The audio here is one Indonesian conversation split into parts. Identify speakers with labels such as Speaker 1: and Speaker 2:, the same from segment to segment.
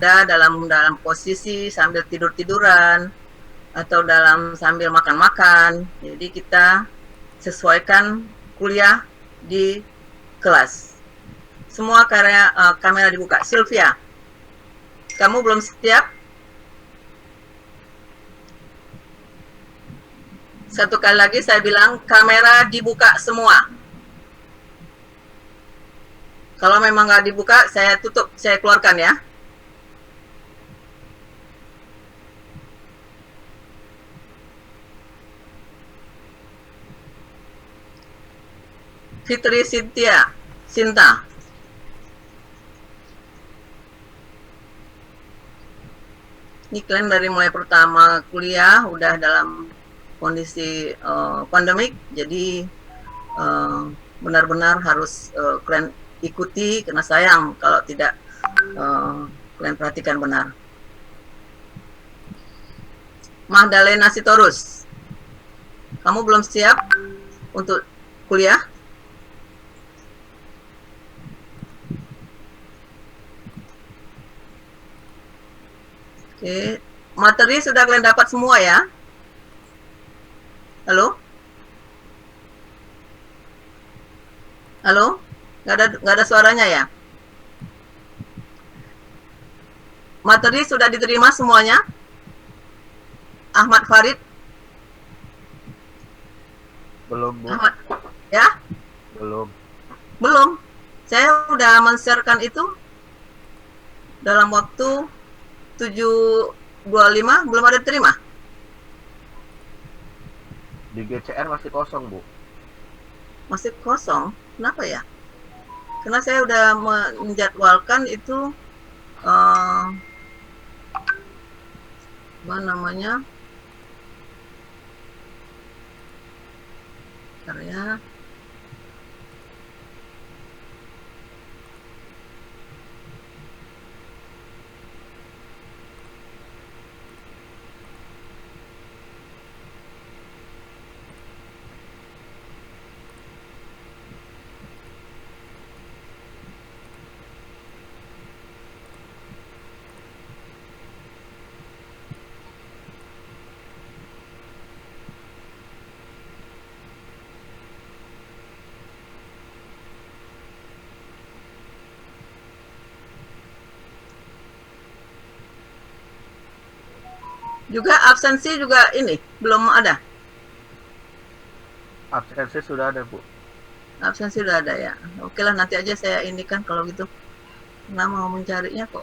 Speaker 1: Anda dalam posisi sambil tidur-tiduran atau sambil makan-makan. Jadi kita sesuaikan kuliah di kelas. Semua kamera dibuka. Sylvia, kamu belum siap? Satu kali lagi saya bilang kamera dibuka semua. Kalau memang nggak dibuka, saya tutup, saya keluarkan ya. Fitri Sinta. Ini kalian dari mulai pertama kuliah udah dalam kondisi pandemik, jadi benar-benar harus kalian ikuti karena sayang kalau tidak kalian perhatikan benar. Magdalena Sitorus, kamu belum siap untuk kuliah? Oke, materi sudah kalian dapat semua ya? Halo? Halo? Nggak ada suaranya ya? Materi sudah diterima semuanya? Ahmad Farid?
Speaker 2: Belum, Bu.
Speaker 1: Ahmad, ya? Belum. Saya udah men-sharekan itu dalam waktu 7.25, belum ada terima.
Speaker 2: Di GCR masih kosong, Bu.
Speaker 1: Masih kosong? Kenapa ya? Karena saya udah menjadwalkan itu apa namanya, karya juga absensi juga ini belum ada.
Speaker 2: Absensi sudah ada, Bu.
Speaker 1: Absensi sudah ada ya. Oke lah, nanti aja saya ini kan kalau gitu. Nah, mau mencarinya kok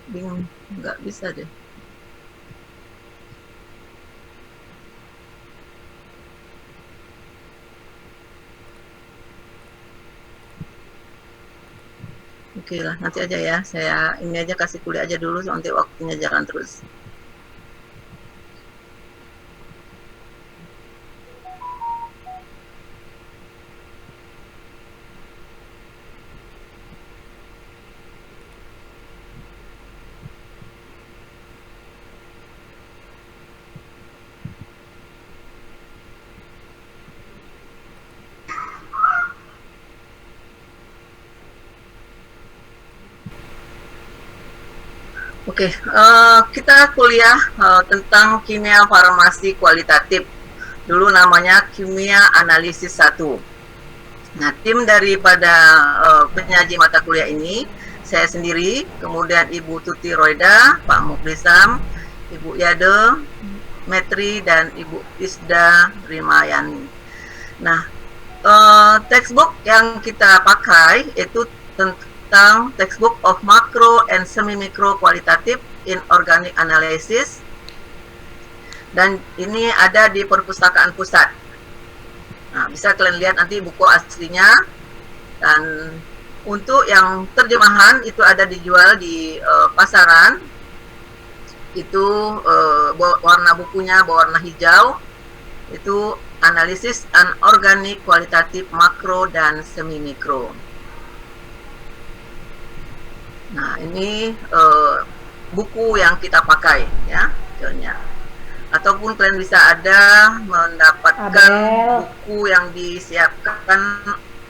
Speaker 1: bingung, nggak bisa deh. Oke lah, nanti aja ya. Saya ini aja kasih kuliah aja dulu, nanti waktunya jalan terus. Oke, kita kuliah tentang kimia farmasi kualitatif. Dulu namanya kimia analisis 1. Nah, tim daripada penyaji mata kuliah ini, saya sendiri, kemudian Ibu Tuti Roida, Pak Muklisam, Ibu Yade, Metri, dan Ibu Isda Rimayani. Nah, textbook yang kita pakai itu tentang textbook of macro and semi-micro qualitative in organic analysis, dan ini ada di perpustakaan pusat. Nah, bisa kalian lihat nanti buku aslinya, dan untuk yang terjemahan itu ada dijual di pasaran. Itu warna bukunya berwarna hijau, itu analisis anorganik kualitatif makro dan semi-mikro. Nah, ini buku yang kita pakai ya, contohnya. Ataupun kalian bisa ada mendapatkan buku yang disiapkan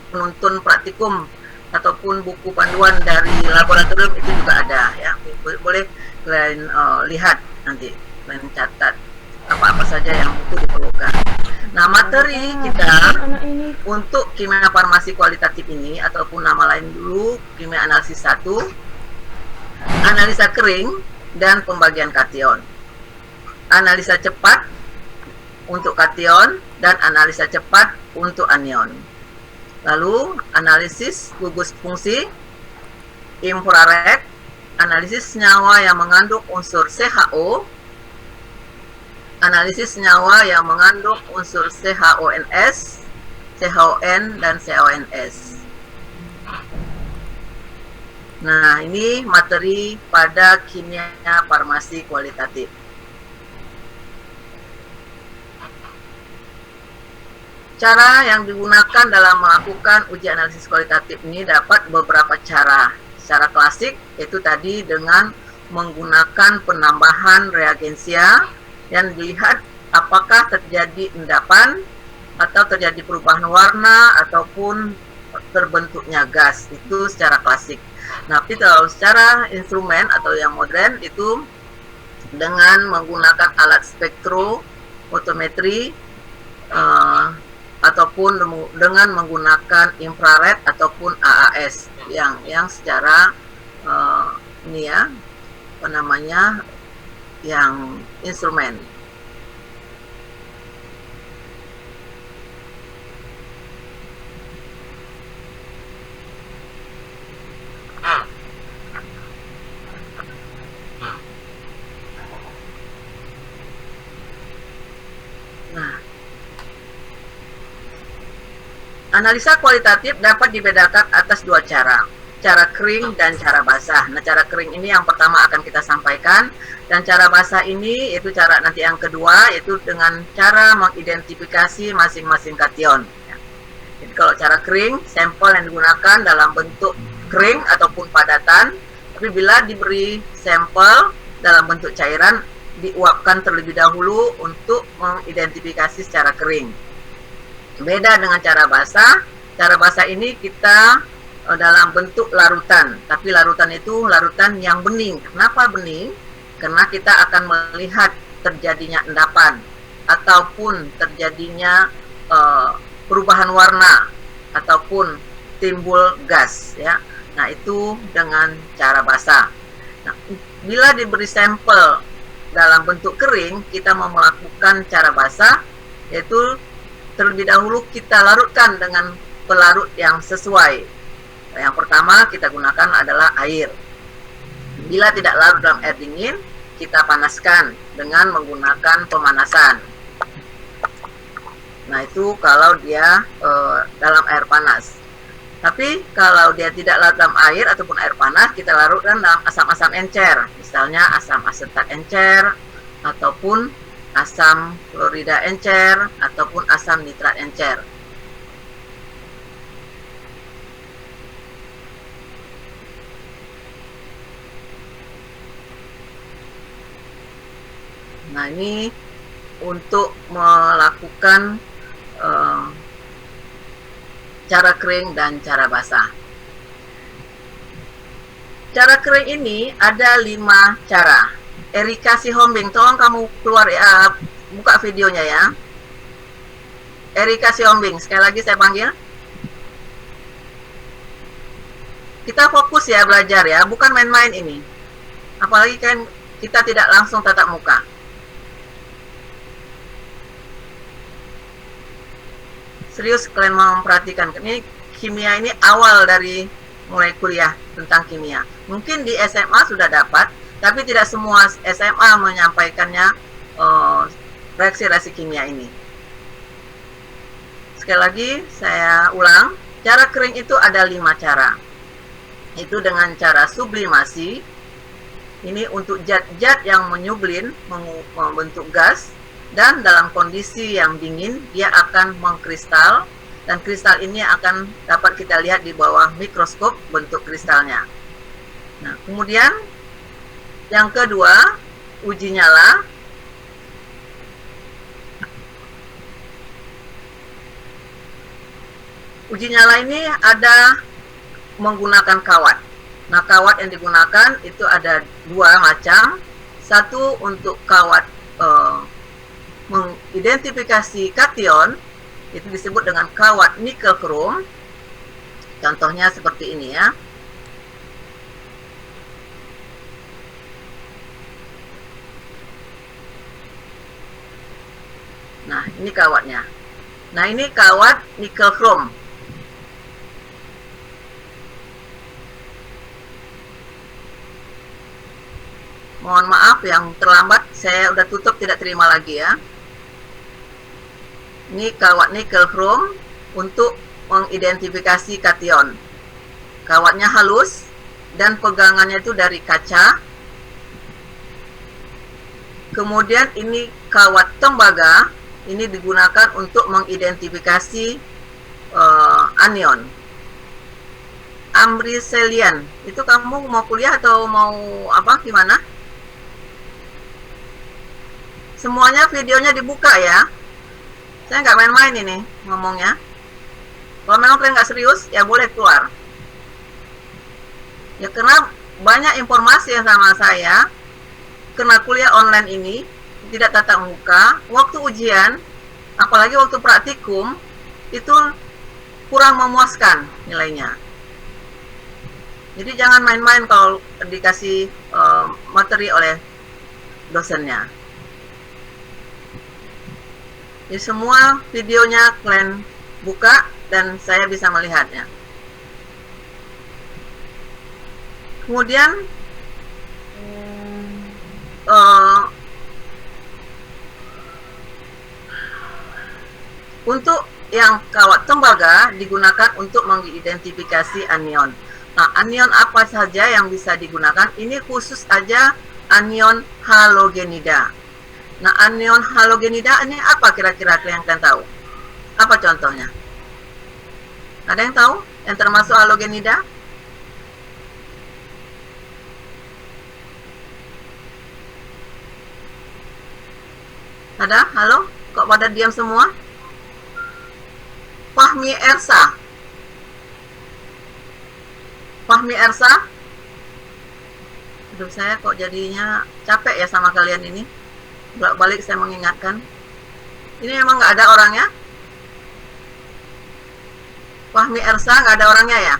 Speaker 1: penuntun praktikum ataupun buku panduan dari laboratorium itu juga ada ya. Boleh kalian lihat nanti, kalian catat apa-apa saja yang itu diperlukan. Nah, materi kita untuk kimia farmasi kualitatif ini, ataupun nama lain dulu kimia analisis 1, analisa kering dan pembagian kation, analisa cepat untuk kation dan analisa cepat untuk anion. Lalu analisis gugus fungsi, infrared, analisis senyawa yang mengandung unsur CHO, analisis senyawa yang mengandung unsur CHONS, CHON, dan CHONS. Nah, ini materi pada kimia farmasi kualitatif. Cara yang digunakan dalam melakukan uji analisis kualitatif ini dapat beberapa cara. Secara klasik, yaitu tadi dengan menggunakan penambahan reagensia yang dilihat apakah terjadi endapan atau terjadi perubahan warna ataupun terbentuknya gas. Itu secara klasik. Nah, tapi kalau secara instrumen atau yang modern itu dengan menggunakan alat spektrofotometri ataupun dengan menggunakan infrared ataupun AAS yang secara ini ya, apa namanya, yang instrumen. Nah, analisa kualitatif dapat dibedakan atas dua cara kering dan cara basah. Nah, cara kering ini yang pertama akan kita sampaikan, dan cara basah ini itu cara nanti yang kedua, yaitu dengan cara mengidentifikasi masing-masing kation. Jadi kalau cara kering, sampel yang digunakan dalam bentuk kering ataupun padatan, tapi bila diberi sampel dalam bentuk cairan, diuapkan terlebih dahulu untuk mengidentifikasi secara kering. Beda dengan cara basah. Cara basah ini kita dalam bentuk larutan, tapi larutan itu larutan yang bening. Kenapa bening? Karena kita akan melihat terjadinya endapan ataupun terjadinya perubahan warna ataupun timbul gas ya. Nah, itu dengan cara basah. Nah, bila diberi sampel dalam bentuk kering, kita mau melakukan cara basah, yaitu terlebih dahulu kita larutkan dengan pelarut yang sesuai. Yang pertama kita gunakan adalah air. Bila tidak larut dalam air dingin, kita panaskan dengan menggunakan pemanasan. Nah, itu kalau dia dalam air panas. Tapi kalau dia tidak larut dalam air ataupun air panas, kita larutkan dalam asam-asam encer. Misalnya asam asetat encer, ataupun asam klorida encer, ataupun asam nitrat encer. Nah, ini untuk melakukan cara kering dan cara basah. Cara kering ini ada 5 cara. Erika Sihombing, tolong kamu keluar ya, buka videonya ya. Erika Sihombing, sekali lagi saya panggil. Kita fokus ya belajar ya, bukan main-main ini. Apalagi kan kita tidak langsung tatap muka. Serius kalian mau memperhatikan, ini kimia ini awal dari mulai kuliah tentang kimia. Mungkin di SMA sudah dapat, tapi tidak semua SMA menyampaikannya reaksi-reaksi kimia ini. Sekali lagi saya ulang, cara kering itu ada 5 cara. Itu dengan cara sublimasi. Ini untuk zat-zat yang menyublin, membentuk gas. Dan dalam kondisi yang dingin, dia akan mengkristal. Dan kristal ini akan dapat kita lihat di bawah mikroskop bentuk kristalnya. Nah, kemudian yang kedua, uji nyala. Uji nyala ini ada menggunakan kawat. Nah, kawat yang digunakan itu ada dua macam. Satu untuk kawat mengidentifikasi kation, itu disebut dengan kawat nikel krom. Contohnya seperti ini ya. Nah, ini kawatnya. Nah, ini kawat nikel krom. Mohon maaf yang terlambat, saya udah tutup, tidak terima lagi ya. Ini kawat nikel krom untuk mengidentifikasi kation. Kawatnya halus dan pegangannya itu dari kaca. Kemudian ini kawat tembaga, ini digunakan untuk mengidentifikasi anion. Amriselian, itu kamu mau kuliah atau mau apa, gimana? Semuanya videonya dibuka ya. Saya nggak main-main ini ngomongnya. Kalau memang kalian nggak serius, ya boleh keluar. Ya karena banyak informasi yang sama saya, karena kuliah online ini tidak tatap muka, waktu ujian, apalagi waktu praktikum, itu kurang memuaskan nilainya. Jadi jangan main-main kalau dikasih materi oleh dosennya. Jadi semua videonya kalian buka dan saya bisa melihatnya. Kemudian untuk yang kawat tembaga digunakan untuk mengidentifikasi anion. Nah, anion apa saja yang bisa digunakan? Ini khusus aja anion halogenida. Nah, anion halogenida ini apa kira-kira kalian tahu? Apa contohnya? Ada yang tahu? Yang termasuk halogenida? Ada? Halo? Kok pada diam semua? Fahmi Ersa. Fahmi Ersa? Aduh, saya kok jadinya capek ya sama kalian ini. Balik saya mengingatkan. Ini memang nggak ada orangnya? Fahmi Ersa nggak ada orangnya ya?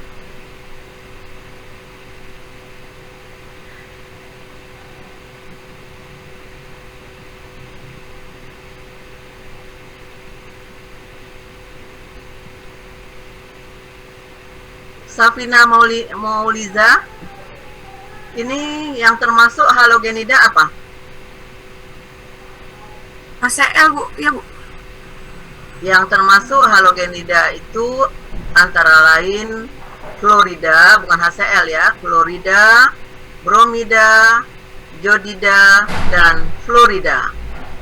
Speaker 1: Safina Mauliza, ini yang termasuk halogenida apa?
Speaker 3: HCl Bu, ya Bu.
Speaker 1: Yang termasuk halogenida itu antara lain fluorida, bukan HCl ya, fluorida, bromida, jodida, dan fluorida.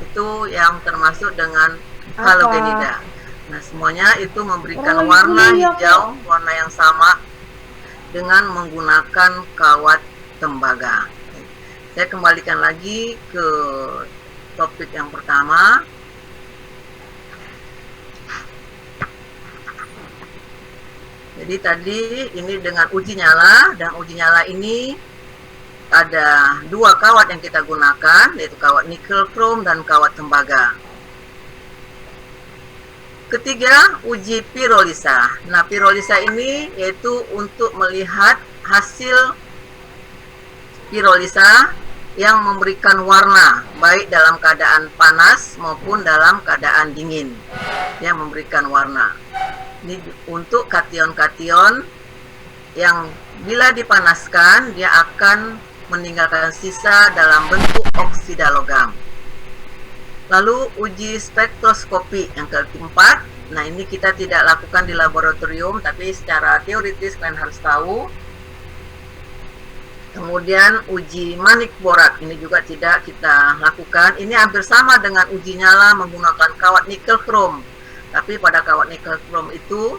Speaker 1: Itu yang termasuk dengan halogenida. Nah, semuanya itu memberikan warna hijau, warna yang sama dengan menggunakan kawat tembaga. Saya kembalikan lagi ke topik yang pertama. Jadi tadi ini dengan uji nyala, dan uji nyala ini ada dua kawat yang kita gunakan, yaitu kawat nikel krom dan kawat tembaga. Ketiga, uji pirolisa. Nah, pirolisa ini yaitu untuk melihat hasil pirolisa yang memberikan warna, baik dalam keadaan panas maupun dalam keadaan dingin. Yang memberikan warna. Ini untuk kation-kation yang bila dipanaskan, dia akan meninggalkan sisa dalam bentuk oksida logam. Lalu uji spektroskopi yang keempat. Nah, ini kita tidak lakukan di laboratorium, tapi secara teoritis kalian harus tahu. Kemudian uji manik borak, ini juga tidak kita lakukan. Ini hampir sama dengan uji nyala menggunakan kawat nikel krom. Tapi pada kawat nikel krom itu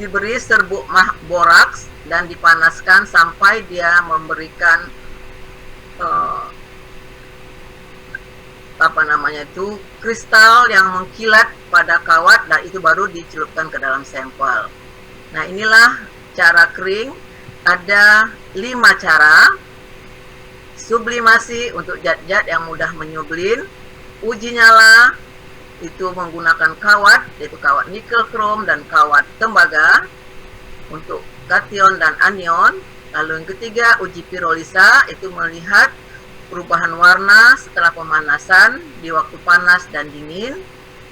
Speaker 1: diberi serbuk boraks dan dipanaskan sampai dia memberikan kristal yang mengkilat pada kawat, dan itu baru dicelupkan ke dalam sampel. Nah, inilah cara kering ada 5 cara. Sublimasi untuk zat-zat yang mudah menyublin. Uji nyala itu menggunakan kawat, yaitu kawat nikel krom dan kawat tembaga untuk kation dan anion. Lalu yang ketiga, uji pirolisa, itu melihat perubahan warna setelah pemanasan di waktu panas dan dingin.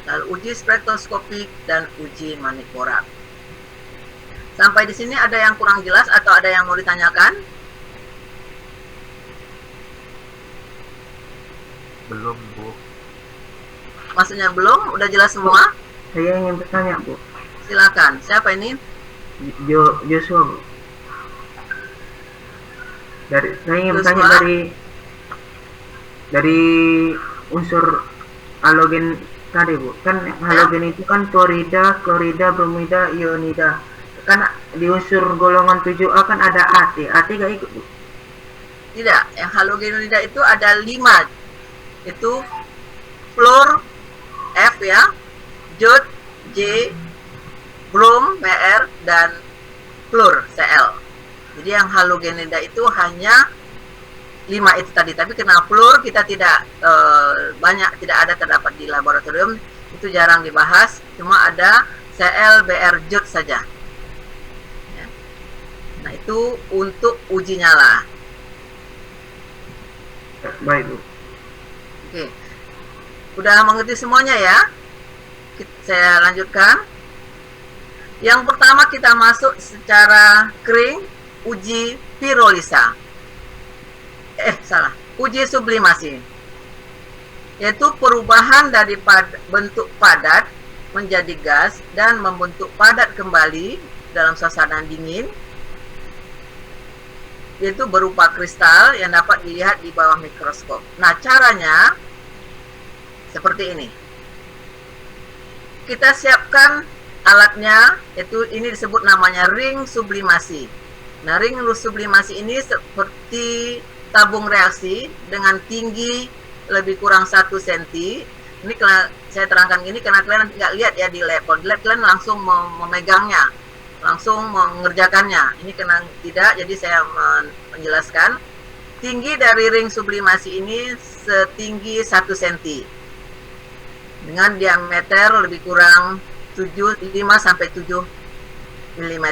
Speaker 1: Lalu uji spektroskopik dan uji maniforak. Sampai di sini ada yang kurang jelas atau ada yang mau ditanyakan?
Speaker 2: Belum, Bu.
Speaker 1: Maksudnya belum? Udah jelas semua?
Speaker 4: Saya ingin bertanya, Bu.
Speaker 1: Silakan. Siapa ini?
Speaker 4: Joshua, Bu. Saya ingin
Speaker 1: Joshua?
Speaker 4: bertanya dari unsur halogen tadi, Bu. Kan halogen itu kan klorida, bromida, ionida. Kan di unsur golongan 7A kan ada AT. AT gak ikut, Bu?
Speaker 1: Tidak. Yang halogenida itu ada 5. Itu fluor F ya, jod J, brom Br, dan fluor Cl. Jadi yang halogenida itu hanya 5 itu tadi. Tapi karena fluor kita tidak tidak ada terdapat di laboratorium, itu jarang dibahas. Cuma ada Cl, Br, jod saja. Ya. Nah itu untuk uji nyala.
Speaker 4: Baik, Bu.
Speaker 1: Oke, udah mengerti semuanya ya? Saya lanjutkan. Yang pertama kita masuk secara kering, uji pirolisa. Uji sublimasi. Yaitu perubahan dari bentuk padat menjadi gas dan membentuk padat kembali dalam suasana dingin. Yaitu berupa kristal yang dapat dilihat di bawah mikroskop. Nah, caranya seperti ini. Kita siapkan alatnya, yaitu ini disebut namanya ring sublimasi. Nah, ring sublimasi ini seperti tabung reaksi dengan tinggi lebih kurang 1 cm. Ini saya terangkan gini karena kalian nggak lihat ya di lab. Di lab kalian langsung memegangnya, langsung mengerjakannya. Ini kena tidak, jadi saya menjelaskan. Tinggi dari ring sublimasi ini setinggi 1 cm dengan diameter lebih kurang 5 sampai 7 mm.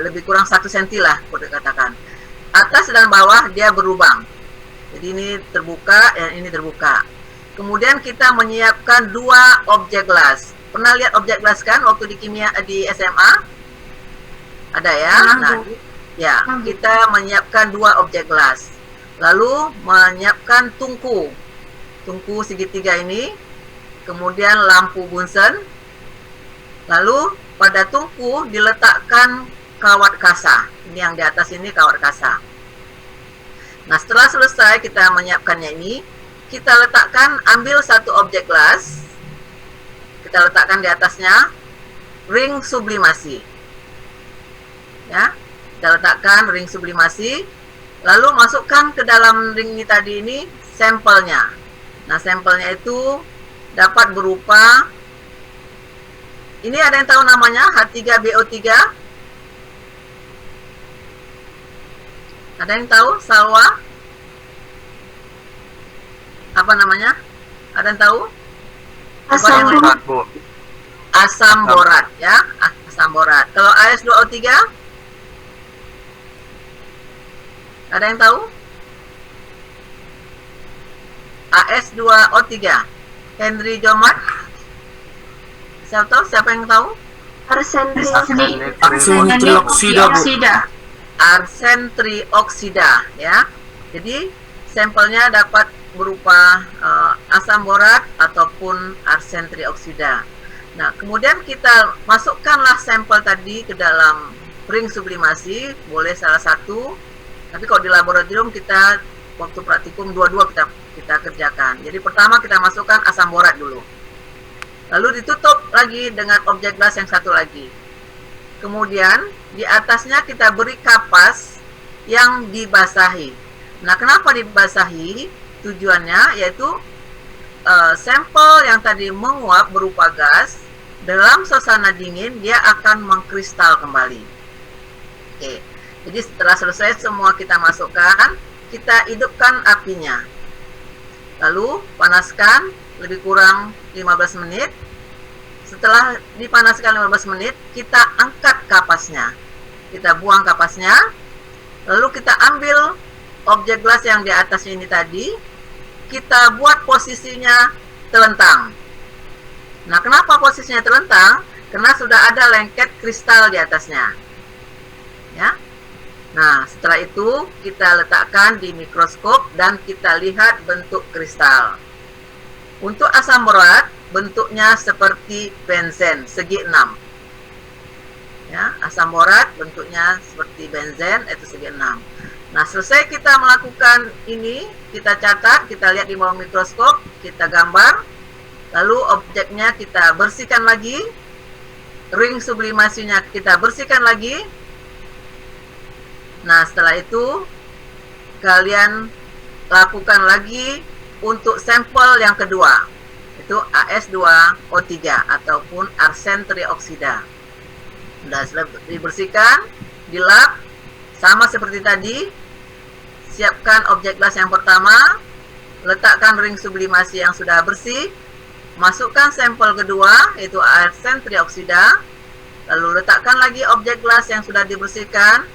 Speaker 1: Lebih kurang 1 cm lah, boleh katakan. Atas dan bawah dia berlubang. Jadi ini terbuka dan ini terbuka. Kemudian kita menyiapkan 2 objek gelas. Pernah lihat objek gelas kan waktu di kimia di SMA? Ada ya? Nah, ya, kita menyiapkan 2 objek gelas. Lalu menyiapkan tungku segitiga ini, kemudian lampu Bunsen. Lalu pada tungku diletakkan kawat kasa. Ini yang di atas ini kawat kasa. Nah, setelah selesai kita menyiapkannya ini, kita letakkan, ambil 1 objek gelas, kita letakkan di atasnya ring sublimasi. Ya, kita letakkan ring sublimasi, lalu masukkan ke dalam ring ini tadi ini sampelnya. Nah, sampelnya itu dapat berupa, ini ada yang tahu namanya H3BO3? Ada yang tahu? Salwa? Apa namanya? Ada yang tahu?
Speaker 3: Asam
Speaker 2: borat, Bu.
Speaker 1: Asam borat ya, asam borat. Kalau AS2O3? Ada yang tahu? AS2O3. Henry Jomat? Siapa yang tahu?
Speaker 3: arsen
Speaker 2: Trioksida, Bu.
Speaker 1: Arsen trioksida ya. Jadi sampelnya dapat berupa asam borat ataupun arsen trioksida. Nah, kemudian kita masukkanlah sampel tadi ke dalam ring sublimasi, boleh salah satu. Tapi kalau di laboratorium kita waktu praktikum dua-dua kita kerjakan. Jadi pertama kita masukkan asam borat dulu. Lalu ditutup lagi dengan objek gelas yang satu lagi. Kemudian di atasnya kita beri kapas yang dibasahi. Nah, kenapa dibasahi? Tujuannya yaitu sampel yang tadi menguap berupa gas dalam suasana dingin dia akan mengkristal kembali. Oke, jadi setelah selesai semua kita masukkan, kita hidupkan apinya. Lalu panaskan lebih kurang 15 menit. Setelah dipanaskan 15 menit, kita angkat kapasnya. Kita buang kapasnya. Lalu kita ambil objek gelas yang di atas ini tadi, kita buat posisinya telentang. Nah, kenapa posisinya telentang? Karena sudah ada lengket kristal di atasnya. Ya. Nah, setelah itu kita letakkan di mikroskop dan kita lihat bentuk kristal. Untuk asam borat, bentuknya seperti benzen, segi 6. Ya, asam borat bentuknya seperti benzen, itu segi 6. Nah, selesai kita melakukan ini, kita catat, kita lihat di bawah mikroskop, kita gambar, lalu objeknya kita bersihkan lagi, ring sublimasinya kita bersihkan lagi. Nah, setelah itu kalian lakukan lagi untuk sampel yang kedua, itu AS2O3 ataupun arsen trioksida. Sudah dibersihkan, dilap, sama seperti tadi. Siapkan objek gelas yang pertama, letakkan ring sublimasi yang sudah bersih, masukkan sampel kedua, yaitu arsen trioksida, lalu letakkan lagi objek gelas yang sudah dibersihkan,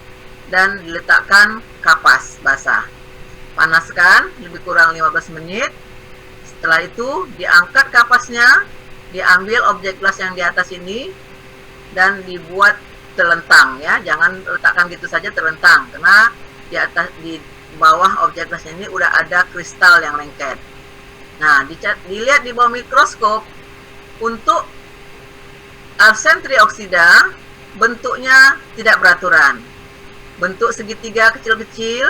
Speaker 1: dan diletakkan kapas basah. Panaskan lebih kurang 15 menit. Setelah itu diangkat kapasnya, diambil objek gelas yang di atas ini, dan dibuat telentang ya. Jangan letakkan gitu saja telentang, karena di bawah objek gelasnya ini udah ada kristal yang lengket. Nah, dilihat di bawah mikroskop, untuk arsen trioksida bentuknya tidak beraturan. Bentuk segitiga kecil-kecil,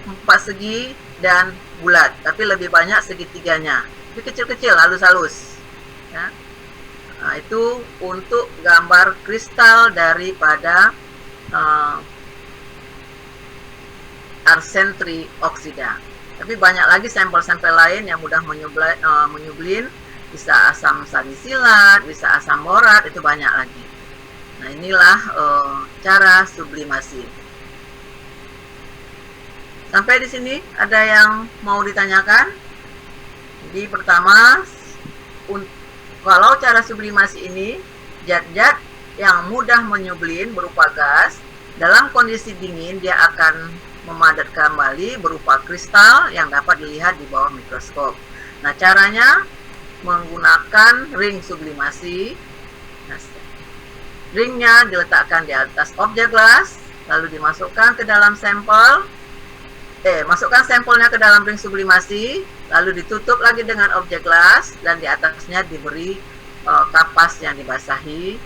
Speaker 1: 4 segi dan bulat, tapi lebih banyak segitiganya. Tapi kecil-kecil, halus-halus. Ya. Nah, itu untuk gambar kristal daripada arsen trioksida. Tapi banyak lagi sampel-sampel lain yang mudah menyublin, bisa asam salisilat, bisa asam borat, itu banyak lagi. Nah, inilah cara sublimasi. Sampai di sini ada yang mau ditanyakan? Jadi pertama, kalau cara sublimasi ini, zat-zat yang mudah menyublin berupa gas, dalam kondisi dingin dia akan memadat kembali berupa kristal yang dapat dilihat di bawah mikroskop. Nah, caranya menggunakan ring sublimasi. Nah, ringnya diletakkan di atas objek gelas, lalu dimasukkan ke dalam sampel. Masukkan sampelnya ke dalam ring sublimasi, lalu ditutup lagi dengan objek gelas, dan di atasnya diberi kapas yang dibasahi,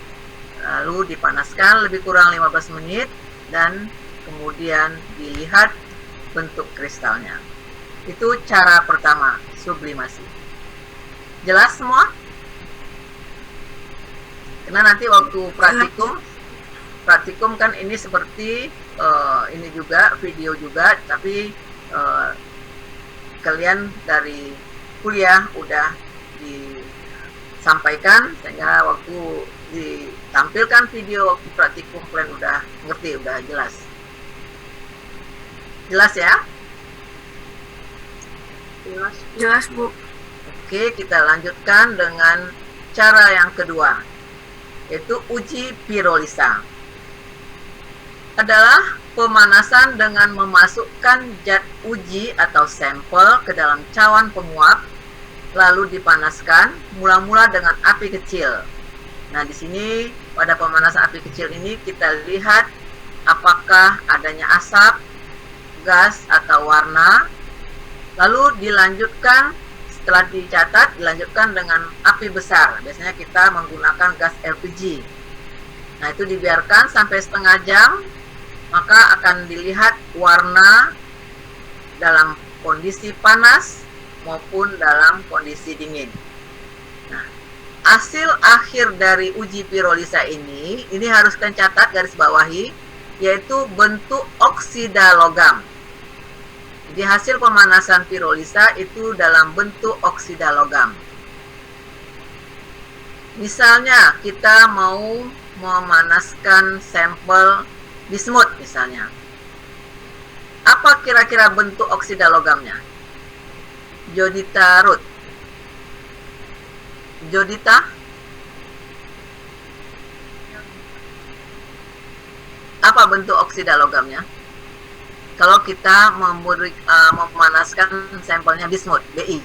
Speaker 1: lalu dipanaskan lebih kurang 15 menit, dan kemudian dilihat bentuk kristalnya. Itu cara pertama, sublimasi. Jelas semua? Karena nanti waktu praktikum kan ini seperti ini juga, video juga, tapi kalian dari kuliah udah disampaikan, sehingga waktu ditampilkan video waktu praktikum kalian udah ngerti, udah jelas. Jelas ya?
Speaker 3: Jelas, Bu.
Speaker 1: Oke, kita lanjutkan dengan cara yang kedua, yaitu uji pirolisa. Adalah pemanasan dengan memasukkan zat uji atau sampel ke dalam cawan penguap, lalu dipanaskan mula-mula dengan api kecil. Nah, di sini pada pemanasan api kecil ini kita lihat apakah adanya asap, gas atau warna. Lalu dilanjutkan, setelah dicatat, dilanjutkan dengan api besar. Biasanya kita menggunakan gas LPG. Nah, itu dibiarkan sampai setengah jam, maka akan dilihat warna dalam kondisi panas maupun dalam kondisi dingin. Nah, hasil akhir dari uji pirolisa ini harus kalian catat, garis bawahi, yaitu bentuk oksida logam. Jadi hasil pemanasan pirolisa itu dalam bentuk oksida logam. Misalnya kita mau memanaskan sampel bismut misalnya. Apa kira-kira bentuk oksida logamnya? Jodita Ruth. Jodita? Apa bentuk oksida logamnya? Kalau kita memanaskan sampelnya bismut, Bi.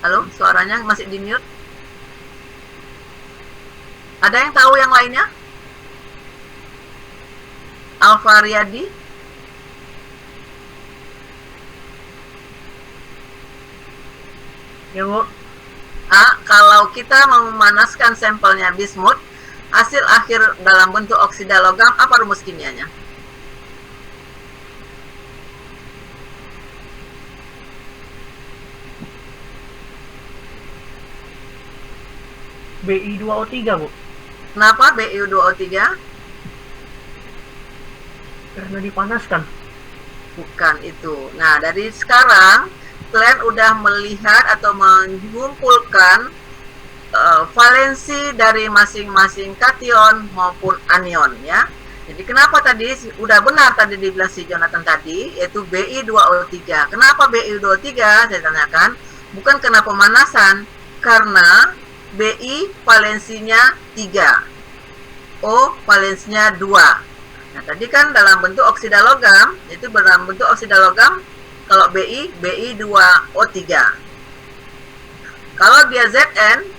Speaker 1: Halo, suaranya masih di mute? Ada yang tahu yang lainnya? Alfa Riyadi?
Speaker 5: Ya, Bu.
Speaker 1: Kalau kita memanaskan sampelnya bismut, hasil akhir dalam bentuk oksida logam, apa rumus kimianya?
Speaker 5: Bi2O3, Bu.
Speaker 1: Kenapa Bi2O3?
Speaker 5: Karena dipanaskan.
Speaker 1: Bukan itu. Nah, dari sekarang kalian udah melihat atau mengumpulkan valensi dari masing-masing kation maupun anion ya. Jadi kenapa tadi udah benar tadi dibilang si Jonathan tadi, yaitu Bi2O3. Kenapa Bi2O3? Saya tanyakan, bukan karena pemanasan, karena Bi valensinya 3, O valensinya 2. Nah, tadi kan dalam bentuk oksida logam, itu dalam bentuk oksida logam, kalau Bi2O3. Kalau dia Zn,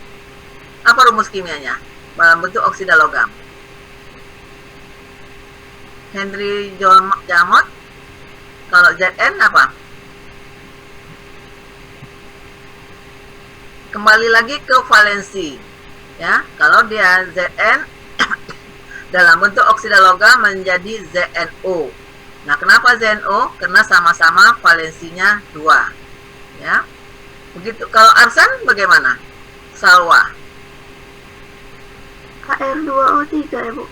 Speaker 1: apa rumus kimianya dalam bentuk oksida logam? Henry Jamot. Kalau Zn apa? Kembali lagi ke valensi ya. Kalau dia Zn dalam bentuk oksida logam menjadi ZnO. Nah, kenapa ZnO? Karena sama-sama valensinya 2 ya. Begitu. Kalau arsen bagaimana? Salwa.
Speaker 3: Kr2O3 ya, Bu.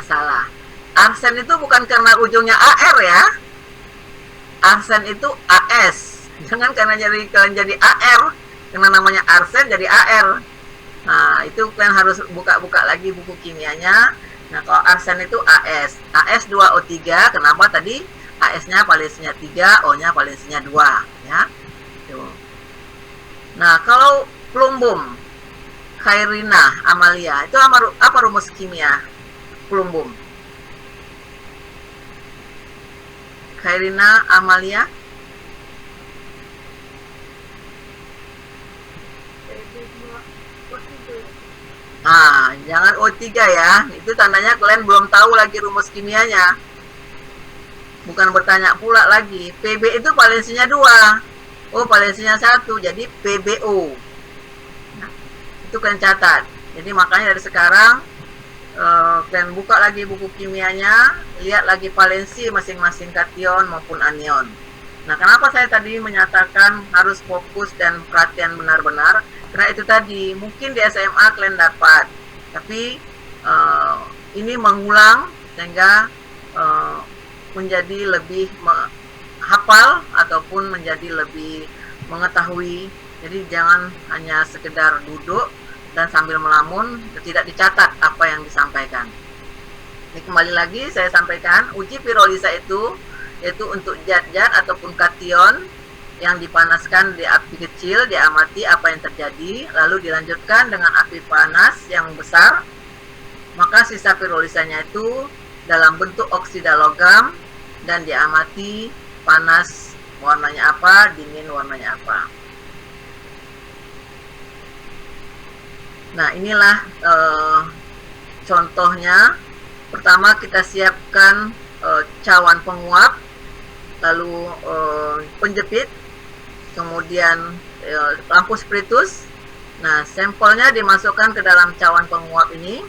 Speaker 1: Salah. Arsen itu bukan karena ujungnya AR ya. Arsen itu AS. Jangan karena jadi AR, karena namanya arsen jadi AR. Nah, itu kalian harus buka-buka lagi buku kimianya. Nah, kalau arsen itu AS. AS2O3, kenapa tadi? AS-nya valensinya 3, O-nya valensinya 2 ya. Tuh. Nah, kalau plumbum, Khairina Amalia, itu apa rumus kimia plumbum? Khairina Amalia? Jangan O3 ya. Itu tandanya kalian belum tahu lagi rumus kimianya. Bukan bertanya pula lagi. Pb itu valensinya 2. O valensinya 1. Jadi PbO. Nah, itu kalian catat. Jadi makanya dari sekarang kalian buka lagi buku kimianya, lihat lagi valensi masing-masing kation maupun anion. Nah, kenapa saya tadi menyatakan harus fokus dan perhatian benar-benar? Karena itu tadi, mungkin di SMA kalian dapat, tapi ini mengulang sehingga menjadi lebih hafal ataupun menjadi lebih mengetahui. Jadi jangan hanya sekedar duduk dan sambil melamun, tidak dicatat apa yang disampaikan. Ini kembali lagi saya sampaikan, uji pirolisa itu yaitu untuk zat-zat ataupun kation yang dipanaskan di api kecil, diamati apa yang terjadi, lalu dilanjutkan dengan api panas yang besar, maka sisa pirolisanya itu dalam bentuk oksida logam dan diamati panas warnanya apa, dingin warnanya apa. Nah, inilah contohnya. Pertama kita siapkan cawan penguap, lalu penjepit, kemudian lampu spiritus. Nah, sampelnya dimasukkan ke dalam cawan penguap ini,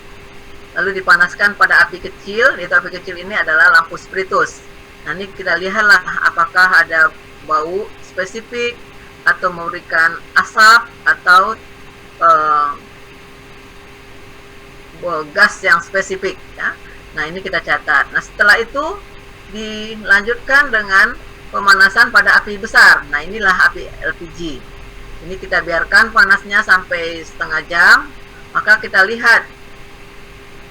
Speaker 1: lalu dipanaskan pada api kecil. Itu api kecil ini adalah lampu spiritus. Nah, ini kita lihatlah apakah ada bau spesifik atau memberikan asap atau gas yang spesifik ya. Nah, ini kita catat. Nah, setelah itu dilanjutkan dengan pemanasan pada api besar. Nah, inilah api LPG. Ini kita biarkan panasnya sampai setengah jam, maka kita lihat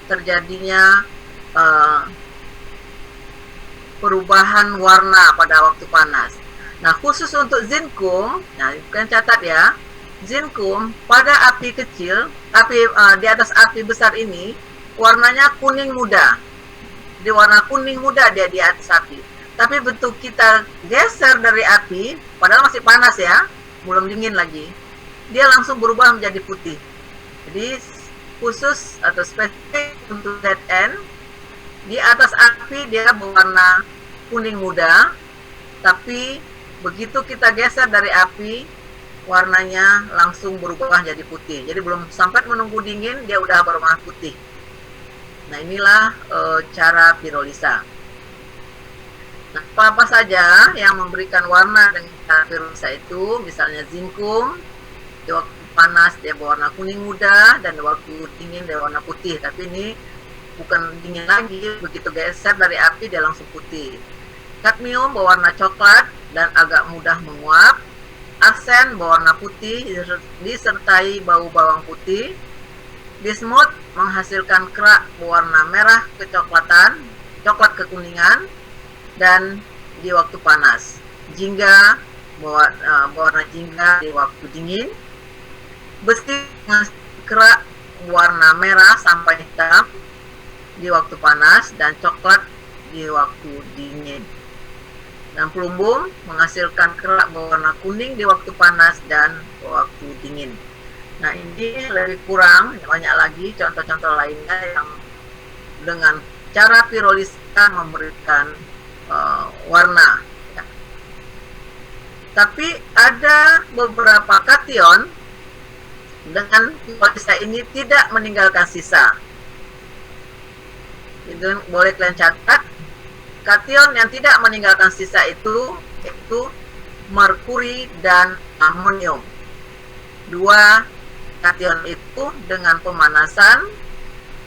Speaker 1: terjadinya perubahan warna pada waktu panas. Nah, khusus untuk zinkum, nah kalian catat ya, zinkum pada api kecil, di atas api besar ini warnanya kuning muda. Di warna kuning muda dia di atas api. Tapi bentuk kita geser dari api, padahal masih panas ya, belum dingin lagi, dia langsung berubah menjadi putih. Jadi khusus atau spesifik untuk ZN, di atas api dia berwarna kuning muda, tapi begitu kita geser dari api, warnanya langsung berubah jadi putih. Jadi belum sampai menunggu dingin, dia udah berwarna putih. Nah, inilah cara pirolisa. Nah, apa saja yang memberikan warna dengan cara pirolisa itu, misalnya zinkum, di waktu panas dia berwarna kuning muda, dan di waktu dingin dia warna putih. Tapi ini bukan dingin lagi, begitu geser dari api dia langsung putih. Kadmium berwarna coklat dan agak mudah menguap. Arsen berwarna putih disertai bau bawang putih. Bismut menghasilkan kerak berwarna merah kecoklatan, coklat kekuningan, dan di waktu panas. Jingga berwarna jingga di waktu dingin. Besi menghasilkan kerak warna merah sampai hitam di waktu panas dan coklat di waktu dingin. Dan pelumbung menghasilkan kerak berwarna kuning di waktu panas dan waktu dingin. Nah, ini lebih kurang, banyak lagi contoh-contoh lainnya yang dengan cara pirolisa memberikan warna. Ya. Tapi ada beberapa kation dengan pirolisa ini tidak meninggalkan sisa. Itu boleh kalian catat. Kation yang tidak meninggalkan sisa itu yaitu merkuri dan amonium. Dua kation itu dengan pemanasan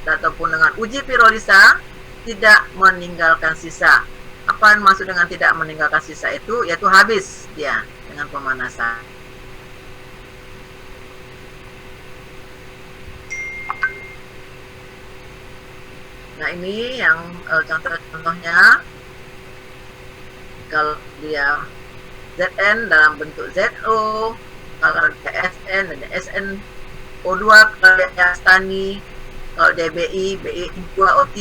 Speaker 1: ataupun dengan uji pirolisa tidak meninggalkan sisa. Apa yang maksud dengan tidak meninggalkan sisa itu? Yaitu habis dia dengan pemanasan. Nah, ini yang contoh-contohnya. Kalau dia Zn dalam bentuk ZO, kalau dia Sn dan SnO2, kalau dia stani, kalau dia BI 2O3,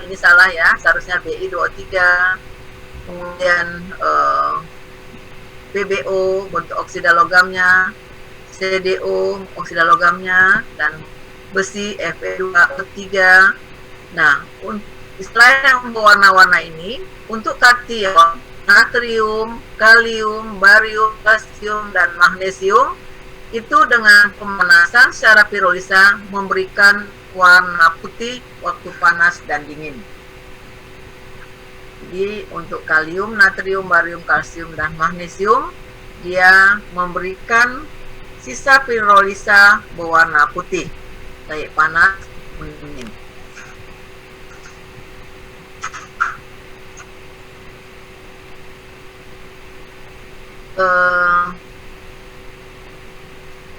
Speaker 1: ini salah ya, seharusnya BI 2O3. Kemudian PbO bentuk oksida logamnya, CdO oksida logamnya, dan besi Fe2O3. Nah, selain yang berwarna-warna ini, untuk kation natrium, kalium, barium, kalsium, dan magnesium itu dengan pemanasan secara pirolisa memberikan warna putih waktu panas dan dingin. Jadi untuk kalium, natrium, barium, kalsium, dan magnesium dia memberikan sisa pirolisa berwarna putih, baik panas maupun dingin.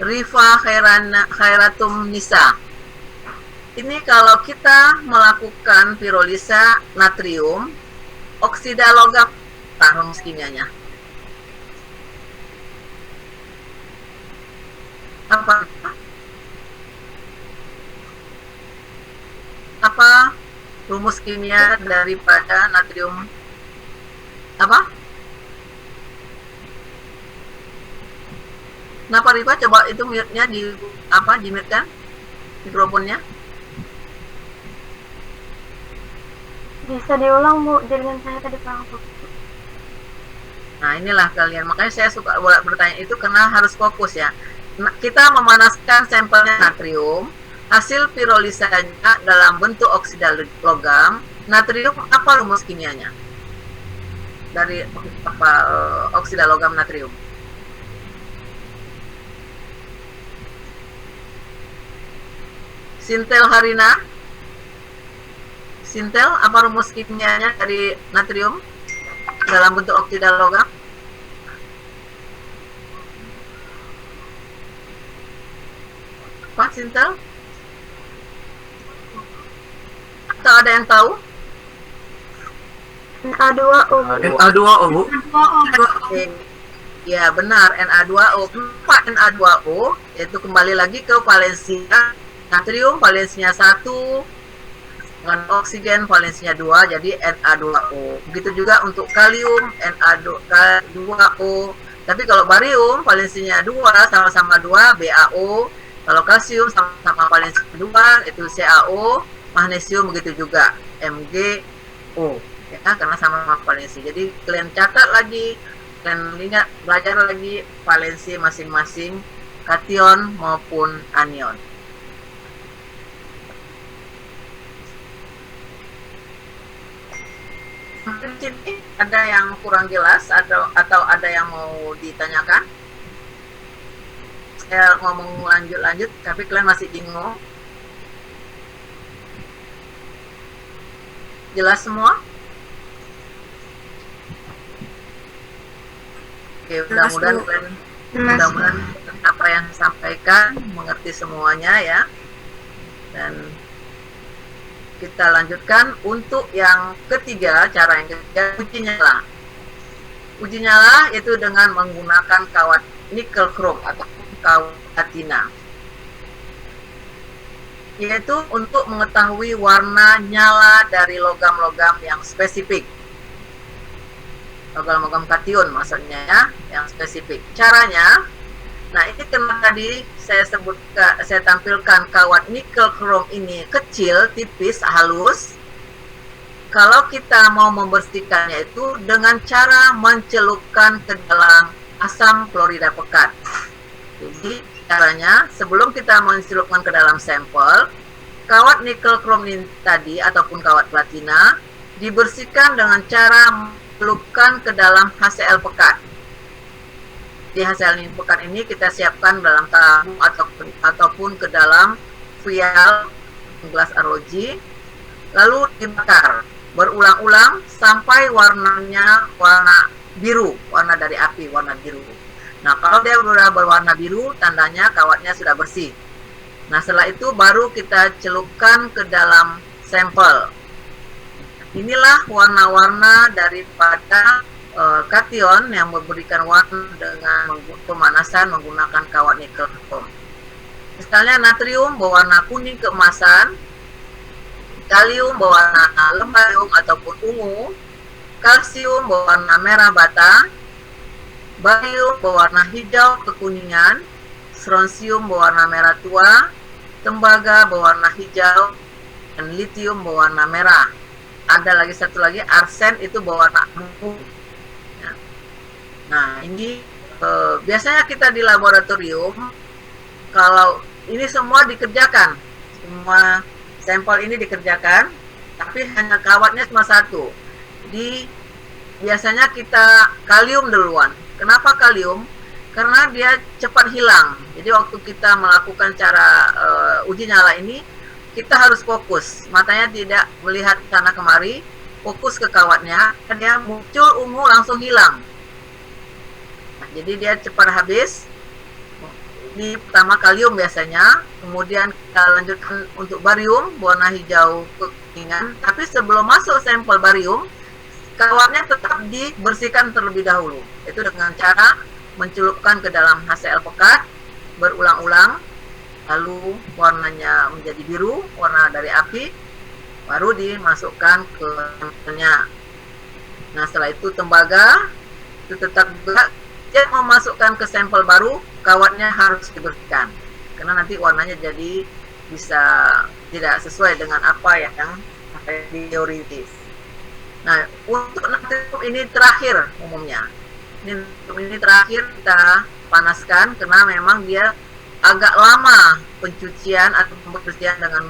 Speaker 1: Rifa Khairatum Nisa. Ini kalau kita melakukan pirolisa natrium, oksida logam, rumus kimianya. Apa rumus kimia daripada natrium? Apa? Kenapa Rifa? Coba itu mute-nya di mute kan mikrofonnya.
Speaker 3: Bisa diulang, Bu, jaringan saya tadi kurang fokus.
Speaker 1: Nah, inilah kalian, makanya saya suka bertanya itu karena harus fokus ya. Nah, kita memanaskan sampelnya natrium, hasil pirolisanya dalam bentuk oksida logam. Natrium apa rumus kimianya? Dari oksida logam natrium? Sintel Harina. Sintel, apa rumus kimianya dari natrium? dalam bentuk oksida logam? Pak Sintel? Atau ada yang tahu?
Speaker 3: Na2O.
Speaker 6: Na2O, Bu.
Speaker 1: Oke. Ya benar, Na2O. Kenapa Na2O? Yaitu kembali lagi ke valensinya natrium, valensinya 1, dengan oksigen valensinya 2, jadi Na2O. Begitu juga untuk kalium, Na2O. Tapi kalau barium valensinya 2, sama-sama 2, BaO. Kalau kalsium sama-sama valensinya 2, itu CaO. Magnesium begitu juga, MgO. Ya, karena sama-sama valensi. Jadi kalian catat lagi, kalian ingat, belajar lagi valensi masing-masing kation maupun anion. Di sini ada yang kurang jelas atau ada yang mau ditanyakan? Saya ngomong lanjut, tapi kalian masih bingung. Jelas semua? Oke, mudah-mudahan apa yang disampaikan mengerti semuanya ya. Dan kita lanjutkan untuk yang ketiga, cara yang ketiga, uji nyala. Uji nyala itu dengan menggunakan kawat nikel krom atau kawat platina, yaitu untuk mengetahui warna nyala dari logam-logam yang spesifik. Logam-logam kation maksudnya ya, yang spesifik. Caranya, nah ini karena tadi saya tampilkan kawat nikel krom ini kecil, tipis, halus. Kalau kita mau membersihkannya itu dengan cara mencelupkan ke dalam asam klorida pekat. Jadi caranya, sebelum kita mencelupkan ke dalam sampel, kawat nikel krom ini tadi ataupun kawat platina dibersihkan dengan cara mencelupkan ke dalam HCl pekat. Di HCl pekat ini kita siapkan dalam tabung ataupun ke dalam vial gelas arloji, lalu dibakar berulang-ulang sampai warnanya warna biru, warna dari api, warna biru. Nah, kalau dia sudah berwarna biru, tandanya kawatnya sudah bersih. Nah, setelah itu baru kita celupkan ke dalam sampel. Inilah warna-warna daripada kation yang memberikan warna dengan pemanasan menggunakan kawat nikel krom. Misalnya natrium berwarna kuning keemasan, kalium berwarna lembayung ataupun ungu, kalsium berwarna merah bata, barium berwarna hijau kekuningan, strontium berwarna merah tua, tembaga berwarna hijau, dan litium berwarna merah. Ada lagi satu lagi, arsen itu berwarna ungu. Nah, ini biasanya kita di laboratorium, kalau ini semua dikerjakan, semua sampel ini dikerjakan, tapi hanya kawatnya cuma satu. Jadi biasanya kita kalium duluan. Kenapa kalium? Karena dia cepat hilang. Jadi waktu kita melakukan cara uji nyala ini, kita harus fokus. Matanya tidak melihat sana kemari, fokus ke kawatnya, dan dia muncul ungu langsung hilang. Nah, jadi dia cepat habis. Ini pertama kalium biasanya, kemudian kita lanjutkan untuk barium, warna hijau kekuningan. Tapi sebelum masuk sampel barium, kawatnya tetap dibersihkan terlebih dahulu. Itu dengan cara mencelupkan ke dalam HCl pekat berulang-ulang, lalu warnanya menjadi biru, warna dari api, baru dimasukkan ke sampelnya. Nah, setelah itu tembaga itu tetap juga dia memasukkan ke sampel baru, kawatnya harus dibersihkan karena nanti warnanya jadi bisa tidak sesuai dengan apa yang teoritis. Nah, untuk natrium ini terakhir umumnya. Ini terakhir kita panaskan karena memang dia agak lama pencucian atau pembersihan dengan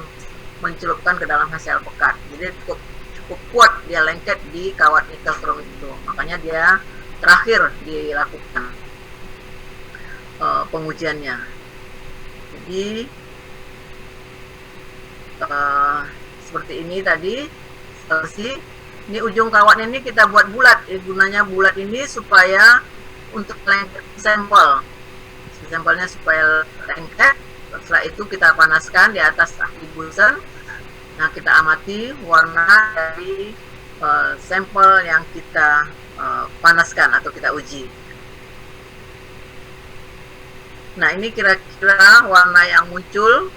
Speaker 1: mencelupkan ke dalam HCl pekat. Jadi cukup kuat dia lengket di kawat nikel krom itu. Makanya dia terakhir dilakukan pengujiannya. Jadi seperti ini tadi, Ini ujung kawat ini kita buat bulat. Gunanya bulat ini supaya untuk lengket sampel. Sampelnya supaya lengket. Setelah itu kita panaskan di atas aki bunsen. Nah, kita amati warna dari sampel yang kita panaskan atau kita uji. Nah, ini kira-kira warna yang muncul.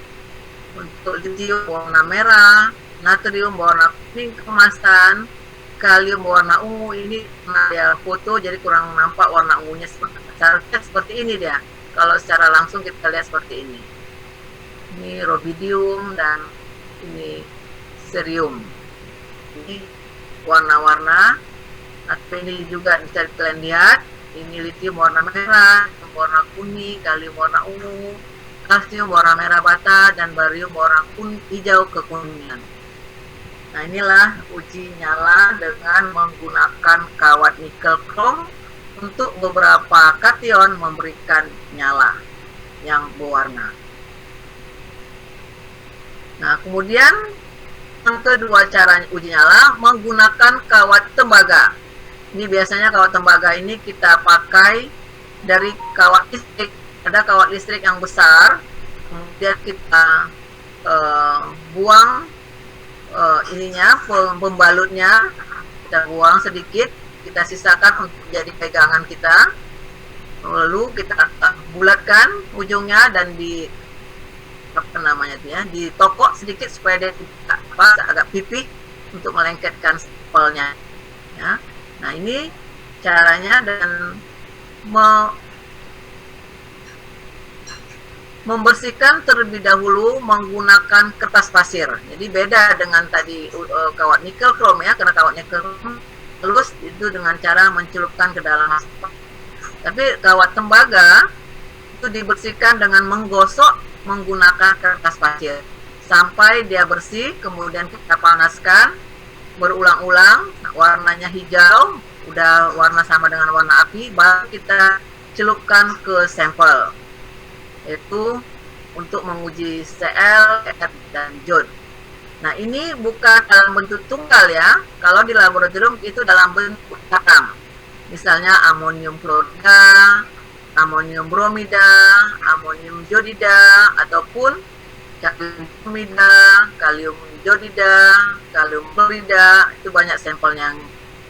Speaker 1: Untuk litium warna merah, natrium warna kuning keemasan, kalium warna ungu. Ini dia foto jadi kurang nampak warna ungunya seperti ini dia. Kalau secara langsung kita lihat seperti ini. Ini rubidium dan ini cerium. Ini warna-warna. Atau ini juga bisa kalian lihat. Ini litium warna merah, warna kuning, kalium warna ungu, kalsium warna merah bata, dan barium warna hijau kekuningan. Nah, inilah uji nyala dengan menggunakan kawat nikel krom untuk beberapa kation memberikan nyala yang berwarna. Nah, kemudian yang kedua cara uji nyala menggunakan kawat tembaga. Ini biasanya kawat tembaga ini kita pakai dari kawat listrik. Ada kawat listrik yang besar, kemudian kita buang ininya, pembalutnya kita buang sedikit, kita sisakan untuk jadi pegangan kita, lalu kita bulatkan ujungnya dan di ditokok sedikit supaya dia agak pipih untuk melengketkan sampelnya. Ya. Nah, ini caranya dan membersihkan terlebih dahulu menggunakan kertas pasir. Jadi beda dengan tadi kawat nikel krom ya, karena kawat nikel krom halus itu dengan cara mencelupkan ke dalam asap. Tapi kawat tembaga itu dibersihkan dengan menggosok menggunakan kertas pasir sampai dia bersih, kemudian kita panaskan berulang-ulang, warnanya hijau, udah warna sama dengan warna api, baru kita celupkan ke sampel. Itu untuk menguji Cl, F, dan jod. Nah, ini bukan dalam bentuk tunggal ya. Kalau di laboratorium itu dalam bentuk garam. Misalnya amonium klorida, amonium bromida, amonium jodida, ataupun kalium bromida, kalium jodida, kalium klorida. Itu banyak sampel yang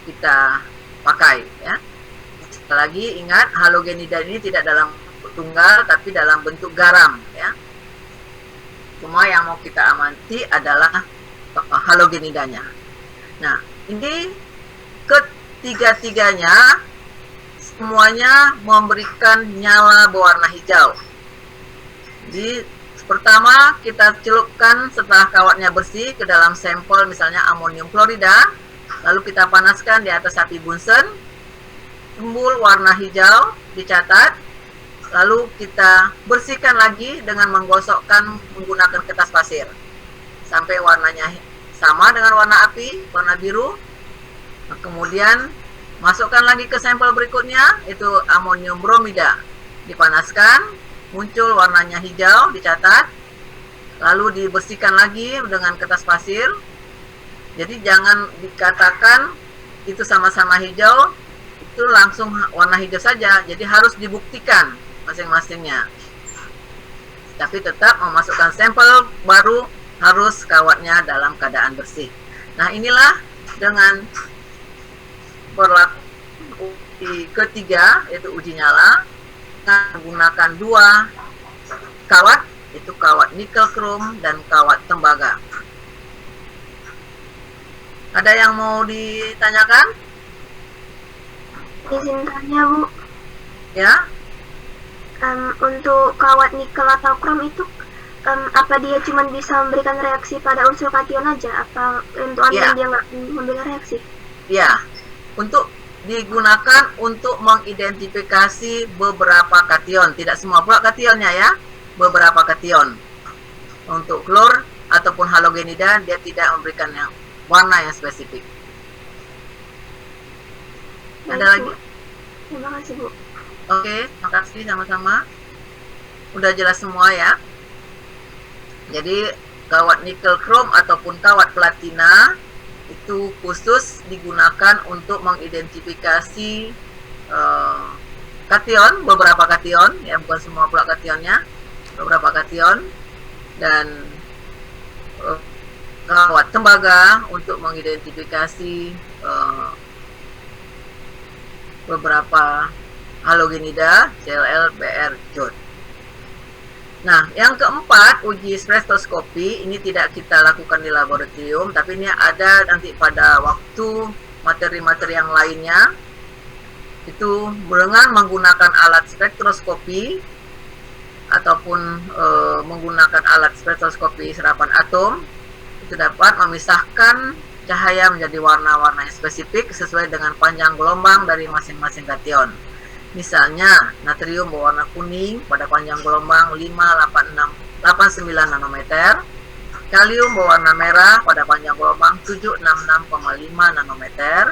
Speaker 1: kita pakai ya. Sekali lagi ingat, halogenida ini tidak dalam tunggal tapi dalam bentuk garam ya. Cuma yang mau kita amati adalah halogenidanya. Nah, ini ketiga-tiganya semuanya memberikan nyala berwarna hijau. Jadi pertama kita celupkan setelah kawatnya bersih ke dalam sampel misalnya amonium klorida, lalu kita panaskan di atas api bunsen, timbul warna hijau, dicatat. Lalu kita bersihkan lagi dengan menggosokkan menggunakan kertas pasir sampai warnanya sama dengan warna api, warna biru. Nah, kemudian masukkan lagi ke sampel berikutnya, itu amonium bromida, dipanaskan, muncul warnanya hijau, dicatat, lalu dibersihkan lagi dengan kertas pasir. Jadi jangan dikatakan itu sama-sama hijau, itu langsung warna hijau saja, jadi harus dibuktikan masing-masingnya. Tapi tetap memasukkan sampel baru harus kawatnya dalam keadaan bersih. Nah, inilah dengan berlaku ketiga, yaitu uji nyala, menggunakan dua kawat, itu kawat nikel krom dan kawat tembaga. Ada yang mau ditanyakan?
Speaker 3: Izin tanya, Bu.
Speaker 1: Ya?
Speaker 3: Untuk kawat nikel atau krom itu apa dia cuma bisa memberikan reaksi pada unsur kation aja? Apa untuk anion dia nggak memberikan reaksi?
Speaker 1: Ya, untuk digunakan untuk mengidentifikasi beberapa kation, tidak semua pula kationnya ya, beberapa kation. Untuk klor ataupun halogenida dia tidak memberikan yang warna yang spesifik.
Speaker 3: Baik,
Speaker 1: Ada lagi?
Speaker 3: Terima kasih, Bu.
Speaker 1: Oke, terima kasih sama-sama. Udah jelas semua ya. Jadi kawat nikel krom ataupun kawat platina itu khusus digunakan untuk mengidentifikasi kation, beberapa kation, ya bukan semua pula kationnya, beberapa kation, dan kawat tembaga untuk mengidentifikasi beberapa halogenida, CLL, Br, jod. Nah, yang keempat, uji spektroskopi ini tidak kita lakukan di laboratorium, tapi ini ada nanti pada waktu materi-materi yang lainnya. Itu dengan menggunakan alat spektroskopi ataupun menggunakan alat spektroskopi serapan atom, itu dapat memisahkan cahaya menjadi warna-warna yang spesifik sesuai dengan panjang gelombang dari masing-masing kation. Misalnya, natrium berwarna kuning pada panjang gelombang 589 nanometer, kalium berwarna merah pada panjang gelombang 766,5 nanometer,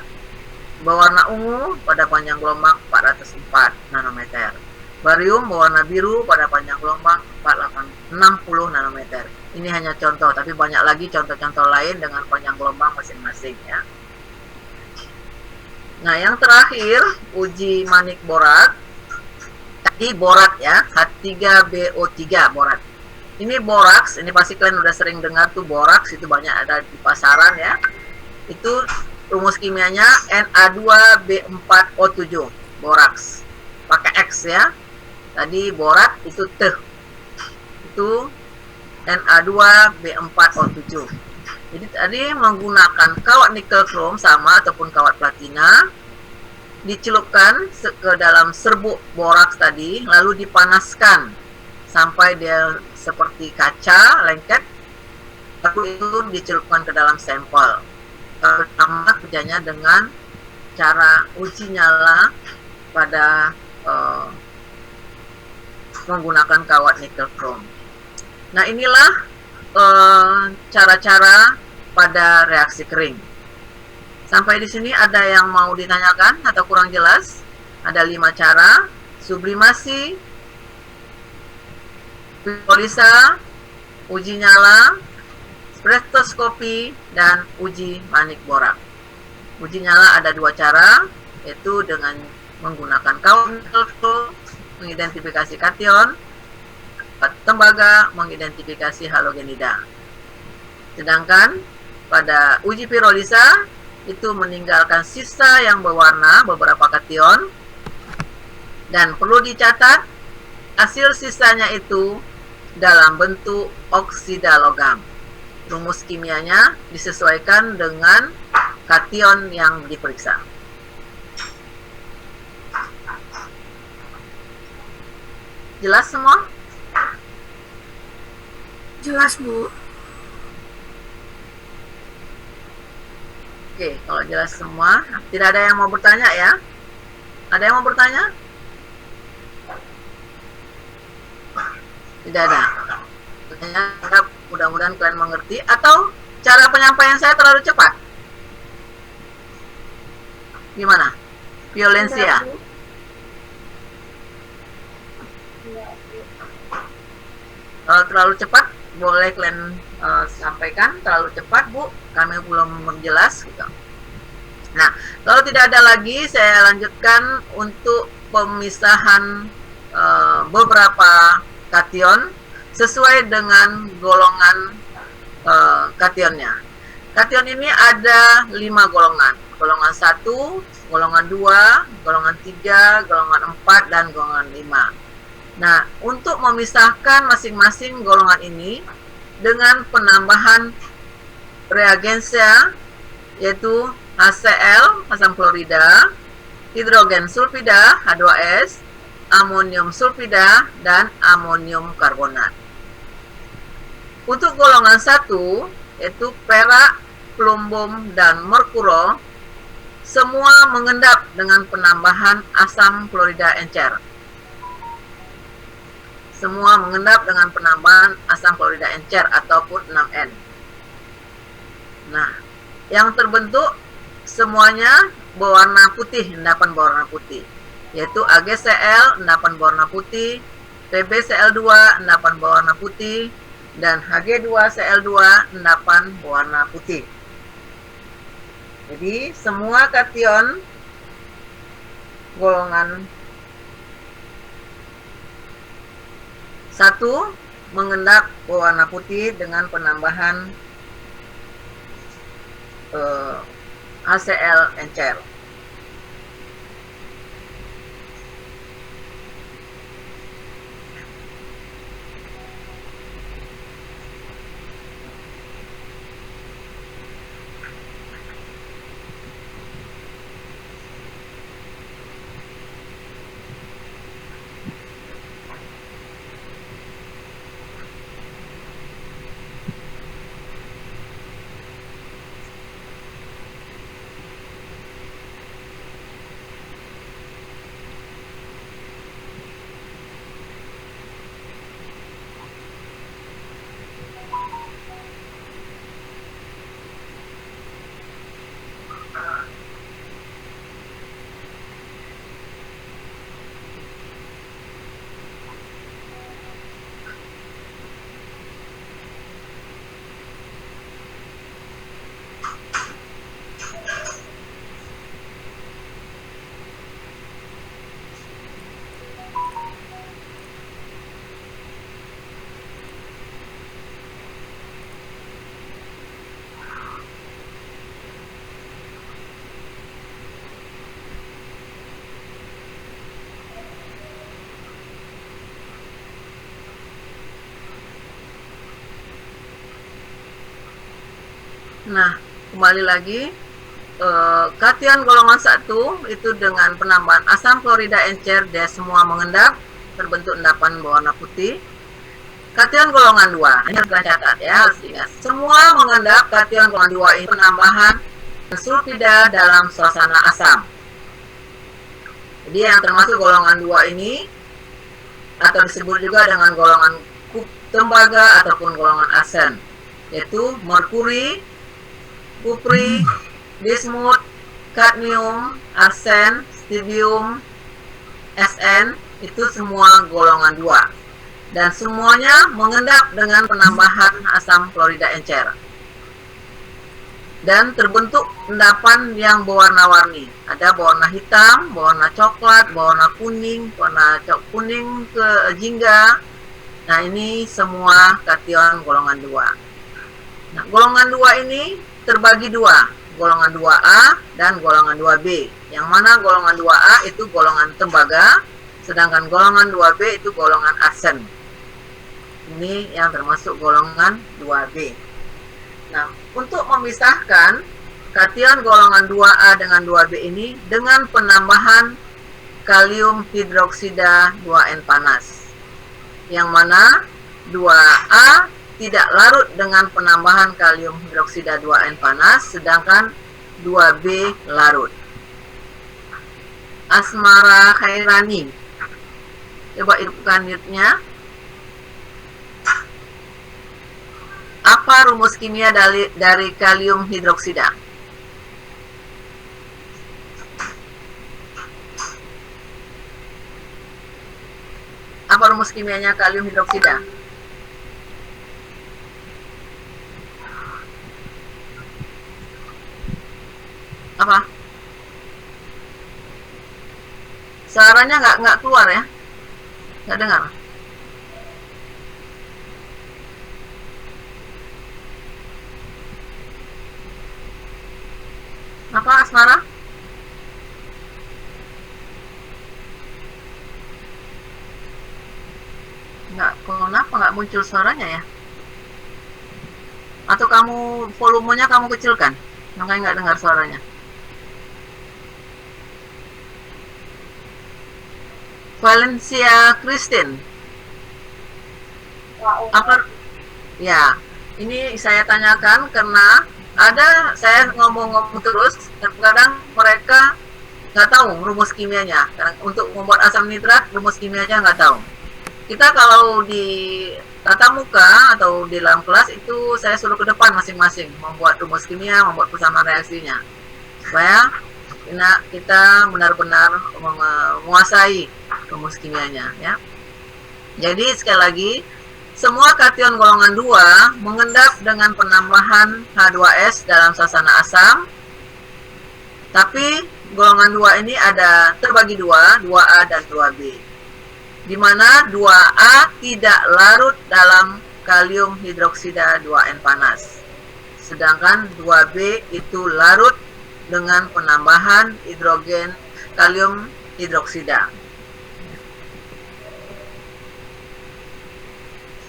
Speaker 1: berwarna ungu pada panjang gelombang 404 nanometer, barium berwarna biru pada panjang gelombang 4860 nanometer. Ini hanya contoh, tapi banyak lagi contoh-contoh lain dengan panjang gelombang masing-masing ya. Nah, yang terakhir, uji manik borat. Tadi borat ya, H3BO3 borat. Ini boraks, ini pasti kalian udah sering dengar tuh boraks, itu banyak ada di pasaran ya. Itu rumus kimianya Na2B4O7, boraks. Pakai X ya. Tadi borat itu T. Itu Na2B4O7. Jadi tadi menggunakan kawat nikel krom sama ataupun kawat platina, dicelupkan ke dalam serbuk boraks tadi, lalu dipanaskan sampai dia seperti kaca lengket, lalu itu dicelupkan ke dalam sampel. Pertama kerjanya dengan cara uji nyala pada menggunakan kawat nikel krom. Nah, inilah cara-cara pada reaksi kering. Sampai di sini ada yang mau ditanyakan atau kurang jelas? Ada 5 cara: sublimasi, pirolisa, uji nyala, spektroskopi, dan uji manik borak. Uji nyala ada 2 cara, yaitu dengan menggunakan kawat nikel krom mengidentifikasi kation, tembaga mengidentifikasi halogenida. Sedangkan pada uji pirolisa itu meninggalkan sisa yang berwarna beberapa kation, dan perlu dicatat hasil sisanya itu dalam bentuk oksida logam. Rumus kimianya disesuaikan dengan kation yang diperiksa. Jelas semua?
Speaker 3: Jelas, Bu.
Speaker 1: Oke, kalau jelas semua, tidak ada yang mau bertanya ya? Ada yang mau bertanya? Tidak ada. Mudah-mudahan kalian mengerti. Atau cara penyampaian saya terlalu cepat? Gimana? Violencia. Kalau terlalu cepat, boleh kalian sampaikan. Terlalu cepat, Bu, kami belum menjelas gitu. Nah, kalau tidak ada lagi, saya lanjutkan untuk pemisahan beberapa kation sesuai dengan golongan kationnya. Kation ini ada 5 golongan. Golongan 1, golongan 2, golongan 3, golongan 4, dan golongan 5. Nah, untuk memisahkan masing-masing golongan ini dengan penambahan reagensia, yaitu HCl, asam klorida, hidrogen sulfida, H2S, amonium sulfida, dan amonium karbonat. Untuk golongan 1, yaitu perak, plumbum, dan merkuro, semua mengendap dengan penambahan asam klorida encer. Semua mengendap dengan penambahan asam klorida encer ataupun 6N. Nah, yang terbentuk semuanya berwarna putih, endapan berwarna putih, yaitu AgCl, endapan berwarna putih, PbCl2, endapan berwarna putih, dan Hg2Cl2, endapan berwarna putih. Jadi semua kation golongan 1 mengendap berwarna putih dengan penambahan HCl encer. Nah, kembali lagi, kation golongan 1 itu dengan penambahan asam klorida encer, dia semua mengendap, terbentuk endapan berwarna putih. Kation golongan 2, ini harus catat ya, harus ingat. Semua mengendap kation golongan 2 ini penambahan sulfida dalam suasana asam. Jadi yang termasuk golongan 2 ini, atau disebut juga dengan golongan tembaga ataupun golongan arsen, yaitu merkuri, kupri, bismut, kadmium, arsen, strontium, Sn, itu semua golongan 2. Dan semuanya mengendap dengan penambahan asam klorida encer. Dan terbentuk endapan yang berwarna-warni. Ada berwarna hitam, berwarna coklat, berwarna kuning, warna kuning ke jingga. Nah, ini semua kation golongan 2. Nah, golongan 2 ini terbagi 2, golongan 2A dan golongan 2B. Yang mana golongan 2A itu golongan tembaga, sedangkan golongan 2B itu golongan arsen. Ini yang termasuk golongan 2B. Nah, untuk memisahkan kation golongan 2A dengan 2B ini dengan penambahan kalium hidroksida 2N panas. Yang mana 2A tidak larut dengan penambahan kalium hidroksida 2N panas, sedangkan 2B larut. Asmara Khairani, coba hidupkan mute-nya. Apa rumus kimia dari kalium hidroksida? Apa rumus kimianya kalium hidroksida? Apa? Suaranya nggak keluar ya? Nggak dengar? Apa, Asmara? Kenapa nggak muncul suaranya ya? Atau kamu volumenya kamu kecilkan? Makanya nggak dengar suaranya. Valencia Christine. Apa? Ya, ini saya tanyakan karena ada saya ngomong-ngomong terus, kadang mereka nggak tahu rumus kimianya. Untuk membuat asam nitrat, rumus kimianya nggak tahu. Kita kalau di tatap muka atau di dalam kelas itu saya suruh ke depan masing-masing membuat rumus kimia, membuat persamaan reaksinya, supaya kita benar-benar menguasai rumus kimianya ya. Jadi sekali lagi, semua kation golongan 2 mengendap dengan penambahan H2S dalam suasana asam, Tapi golongan 2 ini ada terbagi dua, 2A dan 2B. Di mana 2A tidak larut dalam kalium hidroksida 2N panas. Sedangkan 2B itu larut dengan penambahan hidrogen kalium hidroksida.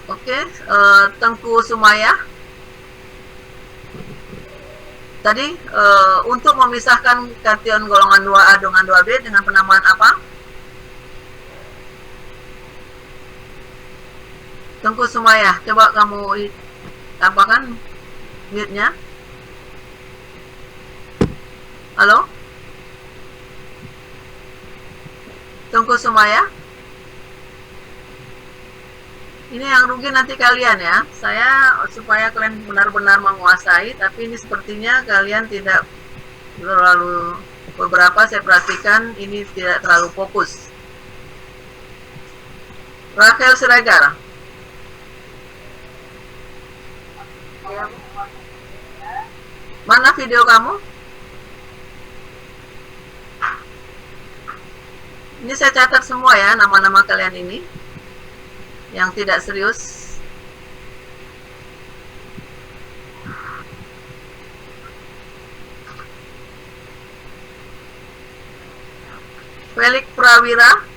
Speaker 1: Oke, Tengku Sumaya. Tadi untuk memisahkan kation golongan 2A dengan 2B dengan penamaan apa? Tengku Sumaya, coba kamu apakan mute-nya. Halo? Tengku Sumaya? Ini yang rugi nanti kalian ya. Saya supaya kalian benar-benar menguasai, tapi ini sepertinya kalian tidak terlalu, beberapa saya perhatikan ini tidak terlalu fokus. Rachel Siregar. Mana video kamu? Ini saya catat semua ya, nama-nama kalian ini yang tidak serius. Felix Prawira,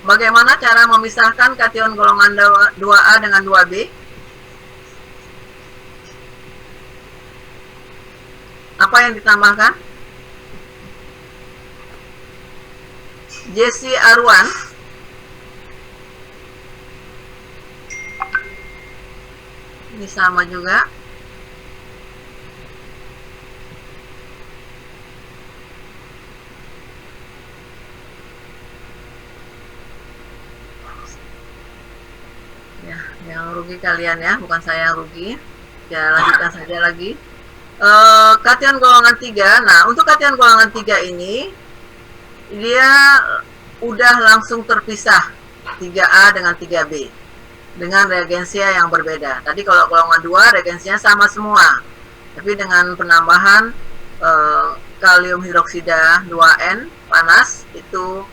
Speaker 1: bagaimana cara memisahkan kation golongan 2A dengan 2B? Apa yang ditambahkan? Jesse Arwan. Ini sama juga. Ya, yang rugi kalian ya, bukan saya yang rugi. Ya, lanjutkan saja lagi. Kation golongan 3. Nah, untuk kation golongan 3 ini dia udah langsung terpisah 3A dengan 3B dengan reagensia yang berbeda. Tadi kalau golongan 2 reagensianya sama semua, tapi dengan penambahan kalium hidroksida 2N panas itu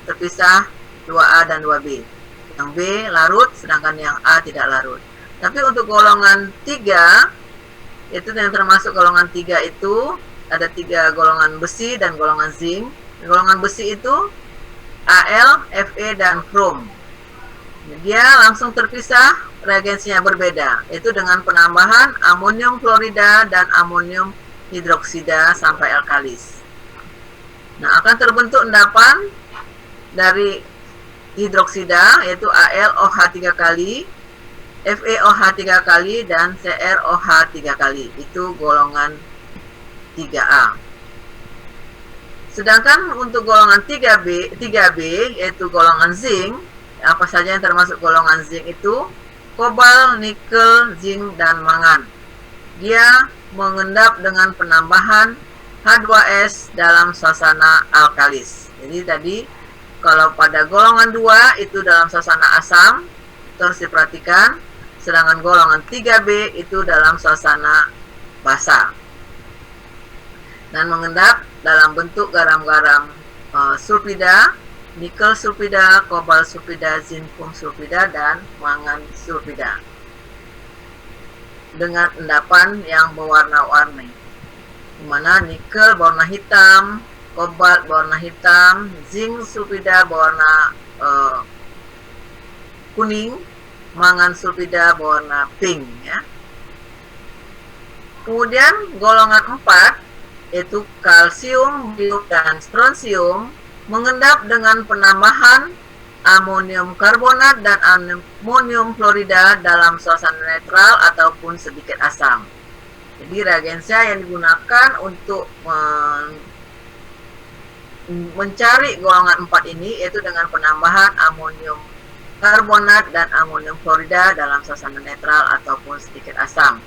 Speaker 1: terpisah 2A dan 2B. Yang B larut, sedangkan yang A tidak larut. Tapi untuk golongan 3, itu yang termasuk golongan 3 itu ada 3 golongan besi dan golongan zinc. Golongan besi itu Al, Fe, dan krom. Dia langsung terpisah, reagensinya berbeda, itu dengan penambahan amonium klorida dan amonium hidroksida sampai alkalis. Nah, akan terbentuk endapan dari hidroksida, yaitu AlOH 3 kali, FeOH 3 kali, dan CrOH 3 kali. Itu golongan 3A. Sedangkan untuk golongan 3B yaitu golongan zinc, apa saja yang termasuk golongan zinc itu? Kobal, nikel, zinc, dan mangan. Dia mengendap dengan penambahan H2S dalam suasana alkalis. Jadi tadi kalau pada golongan 2 itu dalam suasana asam, terus diperhatikan. Sedangkan golongan 3B itu dalam suasana basa. Dan mengendap dalam bentuk garam-garam sulfida, nikel sulfida, kobal sulfida, zinkum sulfida, dan mangan sulfida. Dengan endapan yang berwarna-warni, di mana nikel berwarna hitam, kobalt berwarna hitam, zinc sulfida berwarna kuning, mangan sulfida berwarna pink ya. Kemudian golongan 4 yaitu kalsium, bium, dan strontium mengendap dengan penambahan amonium karbonat dan amonium klorida dalam suasana netral ataupun sedikit asam. Jadi reagensia yang digunakan untuk mencari golongan 4 ini yaitu dengan penambahan amonium karbonat dan amonium klorida dalam suasana netral ataupun sedikit asam.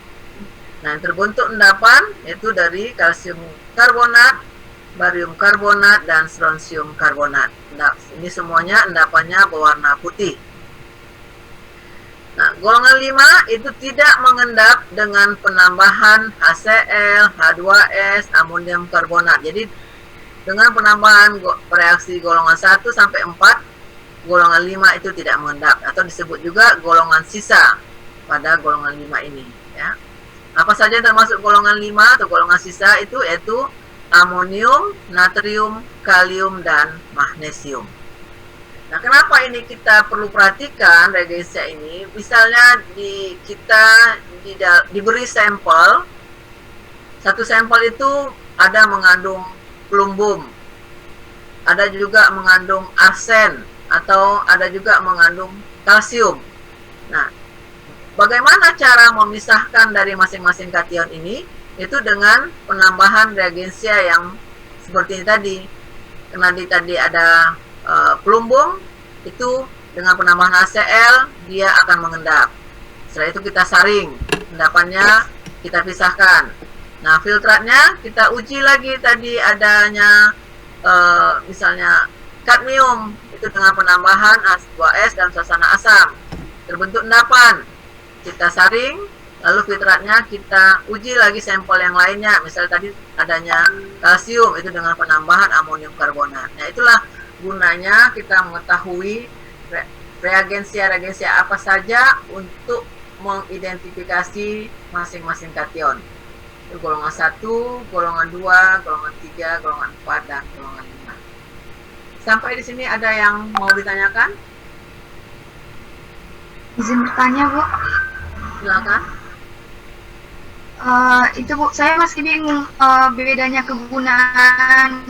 Speaker 1: Nah, yang terbentuk endapan yaitu dari kalsium karbonat, barium karbonat, dan strontium karbonat. Nah, ini semuanya endapannya berwarna putih. Nah, golongan 5 itu tidak mengendap dengan penambahan HCl, H2S, amonium karbonat. Jadi dengan penambahan reaksi golongan 1 sampai 4, golongan 5 itu tidak mengendap atau disebut juga golongan sisa pada golongan 5 ini, ya. Apa saja yang termasuk golongan 5 atau golongan sisa itu yaitu amonium, natrium, kalium, dan magnesium. Nah, kenapa ini kita perlu perhatikan reagensia ini? Misalnya kita diberi sampel, satu sampel itu ada mengandung plumbum, ada juga mengandung arsen, atau ada juga mengandung kalsium. Nah, bagaimana cara memisahkan dari masing-masing kation ini? Itu dengan penambahan reagensia yang seperti ini tadi. Karena tadi ada plumbum, itu dengan penambahan HCl dia akan mengendap. Setelah itu kita saring, endapannya kita pisahkan. Nah, filtratnya kita uji lagi tadi adanya misalnya kadmium, itu dengan penambahan H2S dan suasana asam terbentuk endapan. Kita saring, lalu filtratnya kita uji lagi sampel yang lainnya. Misalnya tadi adanya kalsium, itu dengan penambahan amonium karbonat. Nah, itulah gunanya kita mengetahui reagensia apa saja untuk mengidentifikasi masing-masing kation. Itu golongan 1, golongan 2, golongan 3, golongan 4, dan golongan 5. Sampai di sini ada yang mau ditanyakan?
Speaker 6: Izin bertanya, Bu.
Speaker 1: Silakan.
Speaker 6: Itu Bu, saya masih bingung bedanya kegunaan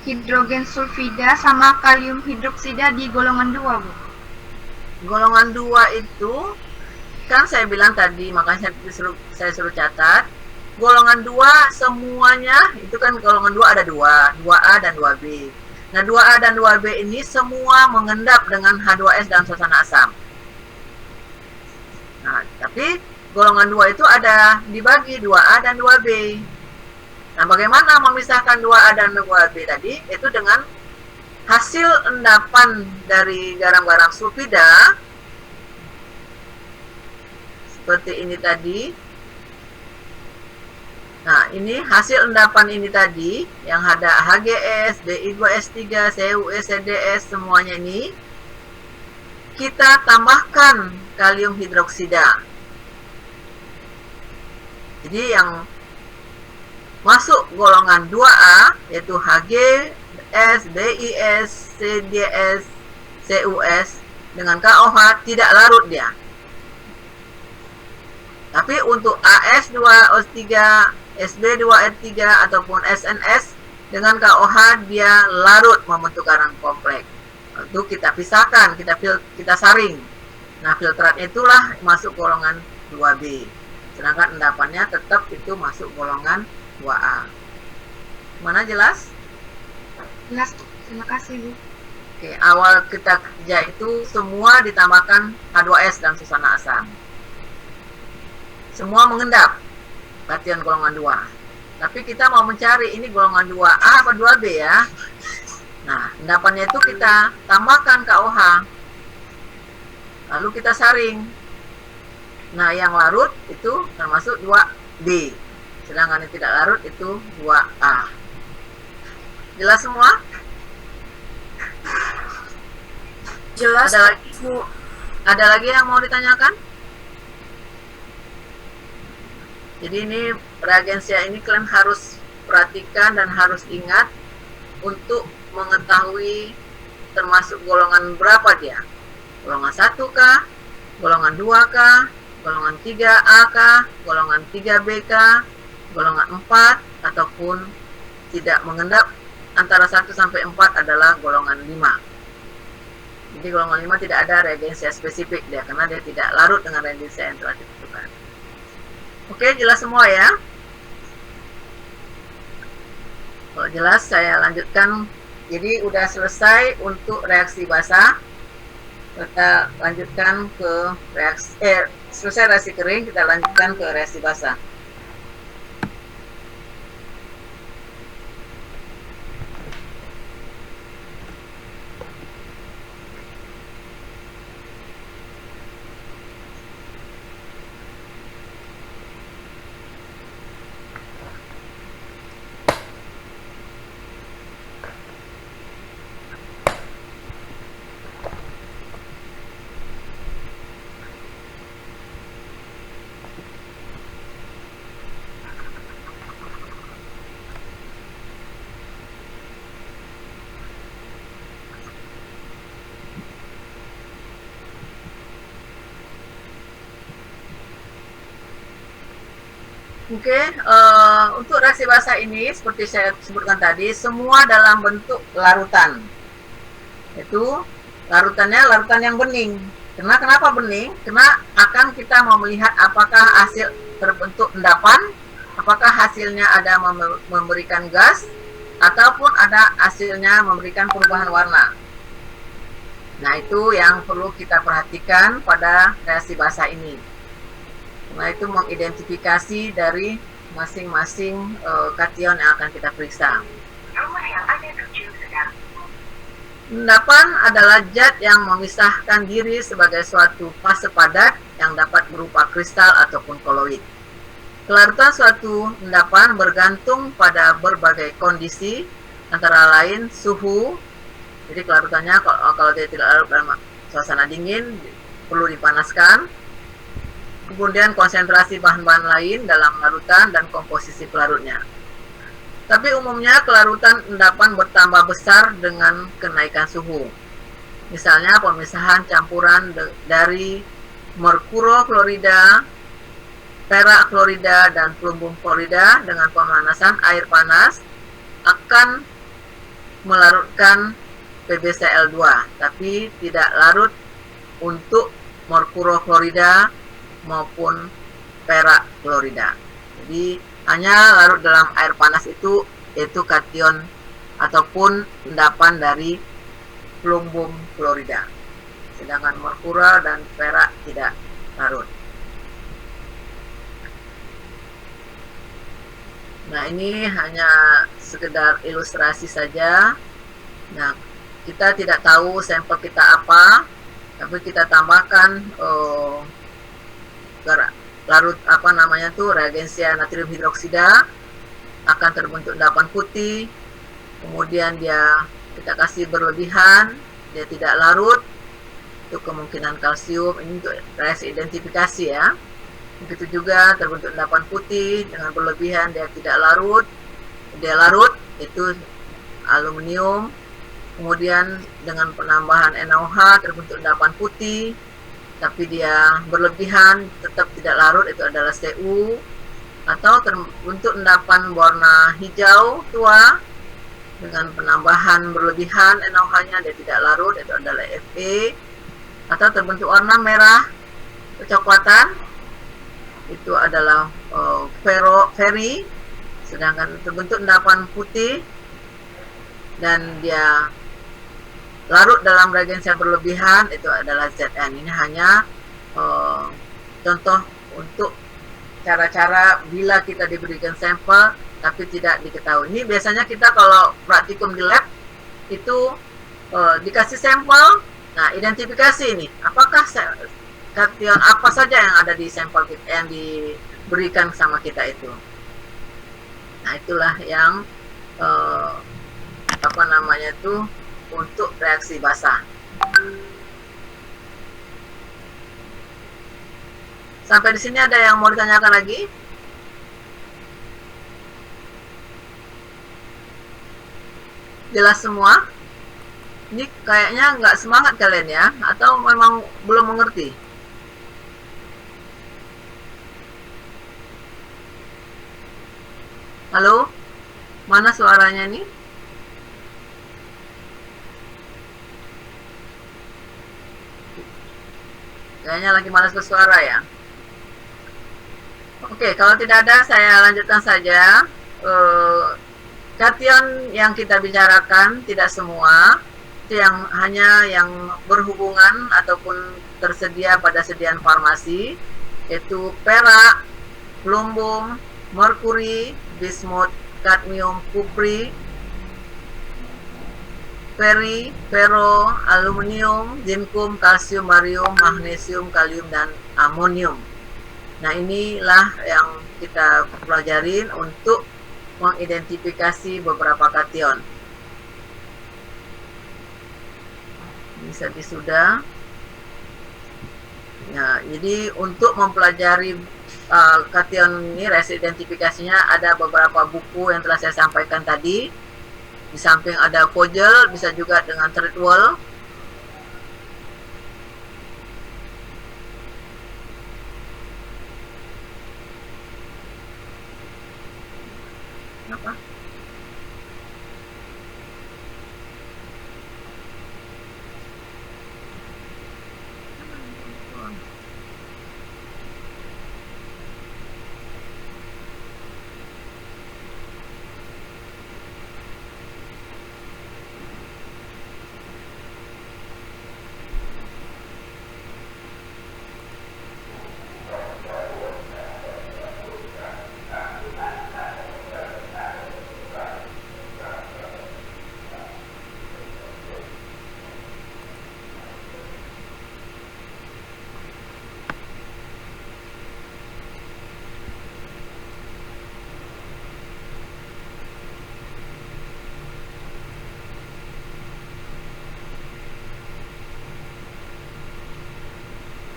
Speaker 6: hidrogen sulfida sama kalium hidroksida di golongan 2, Bu.
Speaker 1: Golongan 2 itu kan saya bilang tadi, makanya saya suruh catat. Golongan 2 semuanya itu kan golongan 2 ada 2A dan 2B. Nah, 2A dan 2B ini semua mengendap dengan H2S dan suasana asam. Nah, tapi golongan 2 itu ada dibagi 2A dan 2B. Nah, bagaimana memisahkan 2A dan 2B tadi? Itu dengan hasil endapan dari garam-garam sulfida seperti ini tadi. Nah, ini hasil endapan ini tadi yang ada HGS, Di2S3, CuS, CDS, semuanya ini kita tambahkan kalium hidroksida. Jadi yang masuk golongan 2A yaitu HGS, DIS, CDS, CuS dengan KOH tidak larut dia. Tapi untuk AS2O3, SB2R3 ataupun SNS dengan KOH dia larut membentuk karang kompleks. Itu kita pisahkan, kita saring. Nah, filtrat itulah masuk golongan 2B. Sedangkan endapannya tetap itu masuk golongan 2A. Mana jelas?
Speaker 6: Jelas, Bu. Terima kasih, Bu.
Speaker 1: Oke, awal kita kerja itu semua ditambahkan H2S dan suasana asam. Semua mengendap, kation golongan 2. Tapi kita mau mencari ini golongan 2A apa 2B ya. Nah, endapannya itu kita tambahkan KOH. Lalu kita saring. Nah, yang larut itu termasuk 2B. Sedangkan yang tidak larut itu 2A. Jelas semua?
Speaker 6: Jelas,
Speaker 1: Ada lagi, Bu? Ada lagi yang mau ditanyakan? Jadi ini reagensia ini kalian harus perhatikan dan harus ingat untuk mengetahui termasuk golongan berapa dia. Golongan 1 kah? Golongan 2 kah? Golongan 3A kah? Golongan 3B kah? Golongan 4 ataupun tidak mengendap antara 1 sampai 4 adalah golongan 5. Jadi golongan 5 tidak ada reagensia spesifik dia karena dia tidak larut dengan reagensia yang telah ditentukan. Oke, jelas semua ya? Kalau jelas saya lanjutkan. Jadi udah selesai untuk reaksi basa. Kita lanjutkan ke reaksi selesai reaksi kering, kita lanjutkan ke reaksi basa. Oke, untuk reaksi basa ini seperti saya sebutkan tadi, semua dalam bentuk larutan. Itu larutan yang bening. Kenapa bening? Karena akan kita mau melihat apakah hasil terbentuk endapan, apakah hasilnya ada memberikan gas, ataupun ada hasilnya memberikan perubahan warna. Nah, itu yang perlu kita perhatikan pada reaksi basa ini. Nah, itu mengidentifikasi dari masing-masing kation yang akan kita periksa. Endapan adalah zat yang memisahkan diri sebagai suatu fase padat yang dapat berupa kristal ataupun koloid. Kelarutan suatu endapan bergantung pada berbagai kondisi, antara lain suhu. Jadi kelarutannya kalau dia tidak larut dalam suasana dingin, perlu dipanaskan. Kemudian konsentrasi bahan-bahan lain dalam larutan dan komposisi pelarutnya. Tapi umumnya kelarutan endapan bertambah besar dengan kenaikan suhu. Misalnya pemisahan campuran dari merkuroklorida, perak klorida, dan plumbum klorida dengan pemanasan air panas akan melarutkan PbCl2, tapi tidak larut untuk merkuroklorida maupun perak klorida. Jadi hanya larut dalam air panas itu yaitu kation ataupun endapan dari plumbum klorida. Sedangkan merkura dan perak tidak larut. Nah, ini hanya sekedar ilustrasi saja. Nah, kita tidak tahu sampel kita apa, tapi kita tambahkan larut reagensia natrium hidroksida, akan terbentuk endapan putih. Kemudian kita kasih berlebihan, dia tidak larut, itu kemungkinan kalsium. Ini untuk reaksi identifikasi ya. Begitu juga terbentuk endapan putih dengan berlebihan, dia tidak larut, dia larut, itu aluminium. Kemudian dengan penambahan NaOH terbentuk endapan putih, tapi dia berlebihan, tetap tidak larut, itu adalah Cu. Atau terbentuk endapan warna hijau tua dengan penambahan berlebihan NaOH-nya, dia tidak larut, itu adalah Fe. Atau terbentuk warna merah kecoklatan, itu adalah Fe. Sedangkan terbentuk endapan putih dan dia larut dalam reagensia berlebihan, itu adalah Zn. Ini hanya contoh untuk cara-cara bila kita diberikan sampel tapi tidak diketahui. Ini biasanya kita kalau praktikum di lab itu dikasih sampel, nah identifikasi ini apakah kation apa saja yang ada di sampel kita, yang diberikan sama kita itu. Nah, itulah yang untuk reaksi basa. Sampai di sini ada yang mau ditanyakan lagi? Jelas semua? Ini kayaknya nggak semangat kalian ya, atau memang belum mengerti? Halo? Mana suaranya nih? Kayaknya lagi malas bersuara ya. Oke, kalau tidak ada saya lanjutkan saja. Kation yang kita bicarakan tidak semua, itu hanya yang berhubungan ataupun tersedia pada sediaan farmasi, yaitu perak, plumbum, merkuri, bismut, kadmium, kupri, feri, fero, aluminium, zinkum, kalsium, barium, magnesium, kalium, dan amonium. Nah, inilah yang kita pelajarin untuk mengidentifikasi beberapa kation. Bisa sudah. Nah, jadi untuk mempelajari kation ini, reaksi identifikasinya, ada beberapa buku yang telah saya sampaikan tadi. Di samping ada Kogel, bisa juga dengan Treadwell.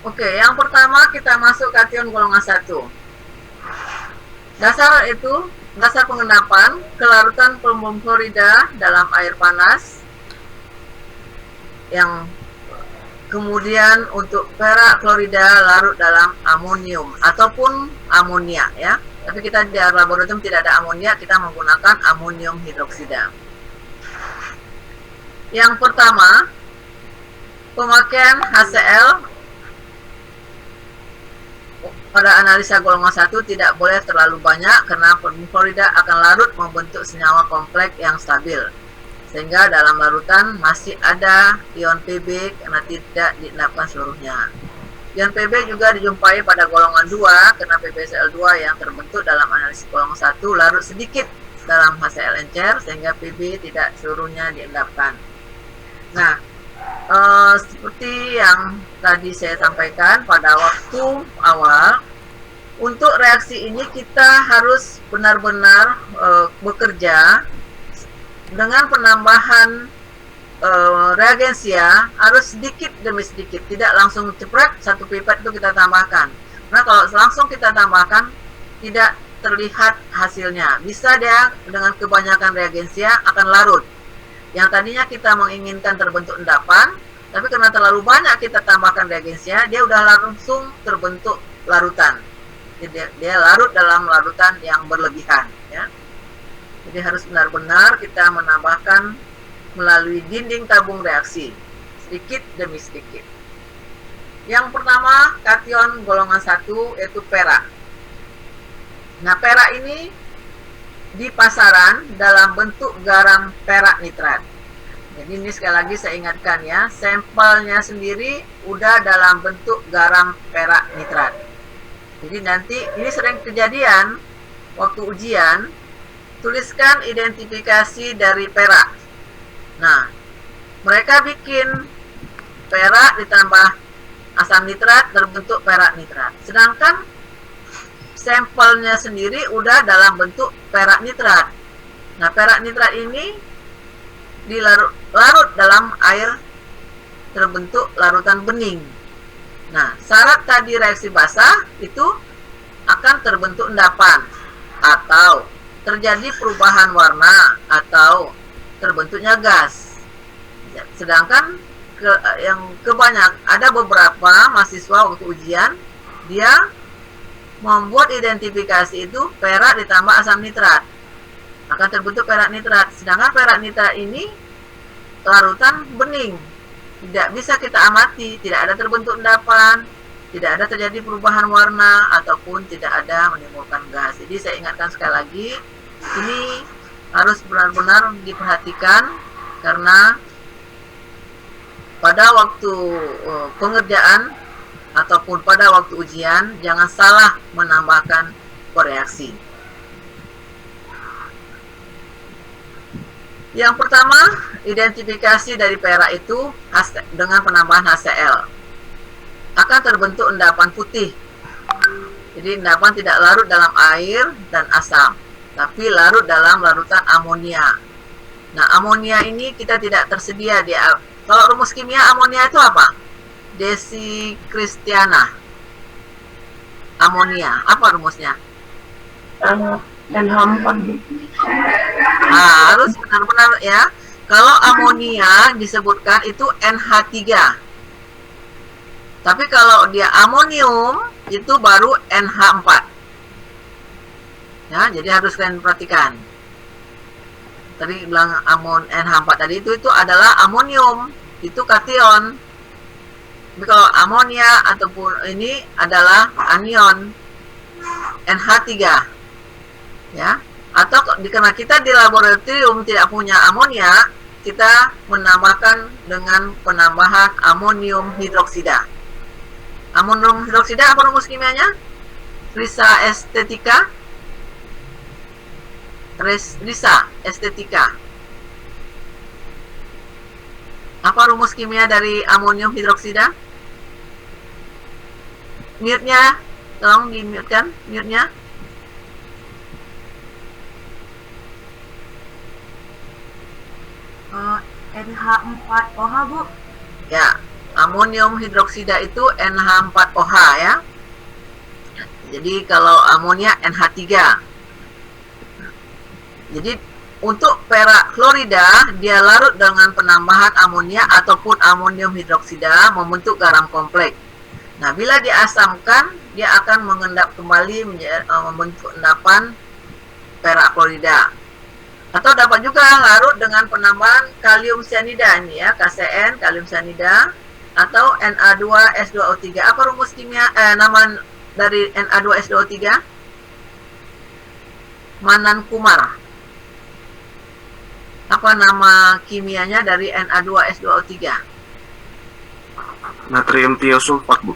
Speaker 1: Oke, yang pertama kita masuk kation golongan 1. Dasar pengendapan kelarutan pelumbung klorida dalam air panas, yang kemudian untuk perak klorida larut dalam amonium ataupun amonia ya. Tapi kita di laboratorium tidak ada amonia, kita menggunakan amonium hidroksida. Yang pertama, pemakaian HCl pada analisa golongan 1 tidak boleh terlalu banyak karena pelumbung klorida akan larut membentuk senyawa kompleks yang stabil, sehingga dalam larutan masih ada ion Pb karena tidak diendapkan seluruhnya. Ion Pb juga dijumpai pada golongan 2 karena PbCl2 yang terbentuk dalam analisis golongan 1 larut sedikit dalam HCl encer sehingga Pb tidak seluruhnya diendapkan. Nah, seperti yang tadi saya sampaikan pada waktu awal, untuk reaksi ini kita harus benar-benar bekerja dengan penambahan reagensia, harus sedikit demi sedikit, tidak langsung cepret satu pipet itu kita tambahkan. Nah, kalau langsung kita tambahkan tidak terlihat hasilnya, bisa dia dengan kebanyakan reagensia akan larut. Yang tadinya kita menginginkan terbentuk endapan, tapi karena terlalu banyak kita tambahkan reagensia, dia udah langsung terbentuk larutan. Jadi dia larut dalam larutan yang berlebihan ya. Jadi harus benar-benar kita menambahkan melalui dinding tabung reaksi sedikit demi sedikit. Yang pertama, kation golongan 1 yaitu perak. Nah, perak ini di pasaran dalam bentuk garam perak nitrat. Jadi ini sekali lagi saya ingatkan ya, sampelnya sendiri udah dalam bentuk garam perak nitrat. Jadi nanti ini sering kejadian waktu ujian, tuliskan identifikasi dari perak. Nah, mereka bikin perak ditambah asam nitrat terbentuk perak nitrat. Sedangkan sampelnya sendiri udah dalam bentuk perak nitrat. Nah, perak nitrat ini larut dalam air terbentuk larutan bening. Nah, syarat tadi reaksi basah itu akan terbentuk endapan atau terjadi perubahan warna atau terbentuknya gas. Sedangkan ada beberapa mahasiswa waktu ujian dia membuat identifikasi itu perak ditambah asam nitrat, akan terbentuk perak nitrat. Sedangkan perak nitrat ini larutan bening, tidak bisa kita amati, tidak ada terbentuk endapan, tidak ada terjadi perubahan warna ataupun tidak ada menimbulkan gas. Jadi saya ingatkan sekali lagi, ini harus benar-benar diperhatikan karena pada waktu pengerjaan ataupun pada waktu ujian jangan salah menambahkan koreaksi. Yang pertama, identifikasi dari perak itu dengan penambahan HCl akan terbentuk endapan putih. Jadi endapan tidak larut dalam air dan asam, tapi larut dalam larutan amonia. Nah, amonia ini kita tidak tersedia di. Kalau rumus kimia amonia itu apa? Desikristiana. Amonia, apa rumusnya?
Speaker 4: NH4.
Speaker 1: Nah, harus benar-benar ya. Kalau amonia disebutkan itu NH3. Tapi kalau dia amonium itu baru NH4. Ya, jadi harus kalian perhatikan. Tadi bilang NH4 tadi itu adalah amonium, itu kation. Tapi kalau amonia ataupun ini adalah anion NH3. Ya, atau karena kita di laboratorium tidak punya amonia, kita menambahkan dengan penambahan amonium hidroksida. Amonium hidroksida apa rumus kimianya? Risa estetika. Risa estetika. Apa rumus kimia dari amonium hidroksida? Mute-nya, tolong di-mute-kan mute-nya.
Speaker 7: NH4OH, Bu.
Speaker 1: Ya, amonium hidroksida itu NH4OH ya. Jadi kalau amonia NH3. Jadi untuk perak klorida dia larut dengan penambahan amonia ataupun amonium hidroksida membentuk garam kompleks. Nah, bila diasamkan dia akan mengendap kembali membentuk endapan perak klorida. Atau dapat juga larut dengan penambahan kalium cyanida ini ya, KCN kalium cyanida atau Na2S2O3. Apa rumus kimia nama dari Na2S2O3? Manan Kumar. Apa nama kimianya dari Na2S2O3?
Speaker 7: Natrium tiosulfat, Bu.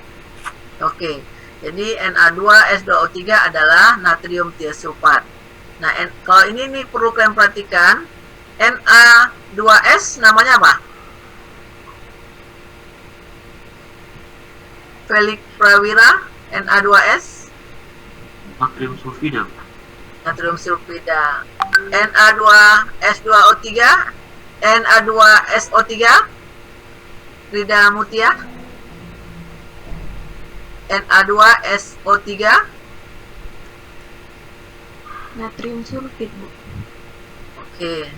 Speaker 1: Oke. Jadi Na2S2O3 adalah natrium tiosulfat. Nah, kalau ini nih perlu kalian perhatikan, Na2S namanya apa? Felix Prawira, Na2S
Speaker 7: Natrium sulfida.
Speaker 1: natrium sulfida. Na2S2O3 Na2SO3 Rida Mutia Na2SO3
Speaker 6: Natrium sulfit, Bu.
Speaker 1: Oke.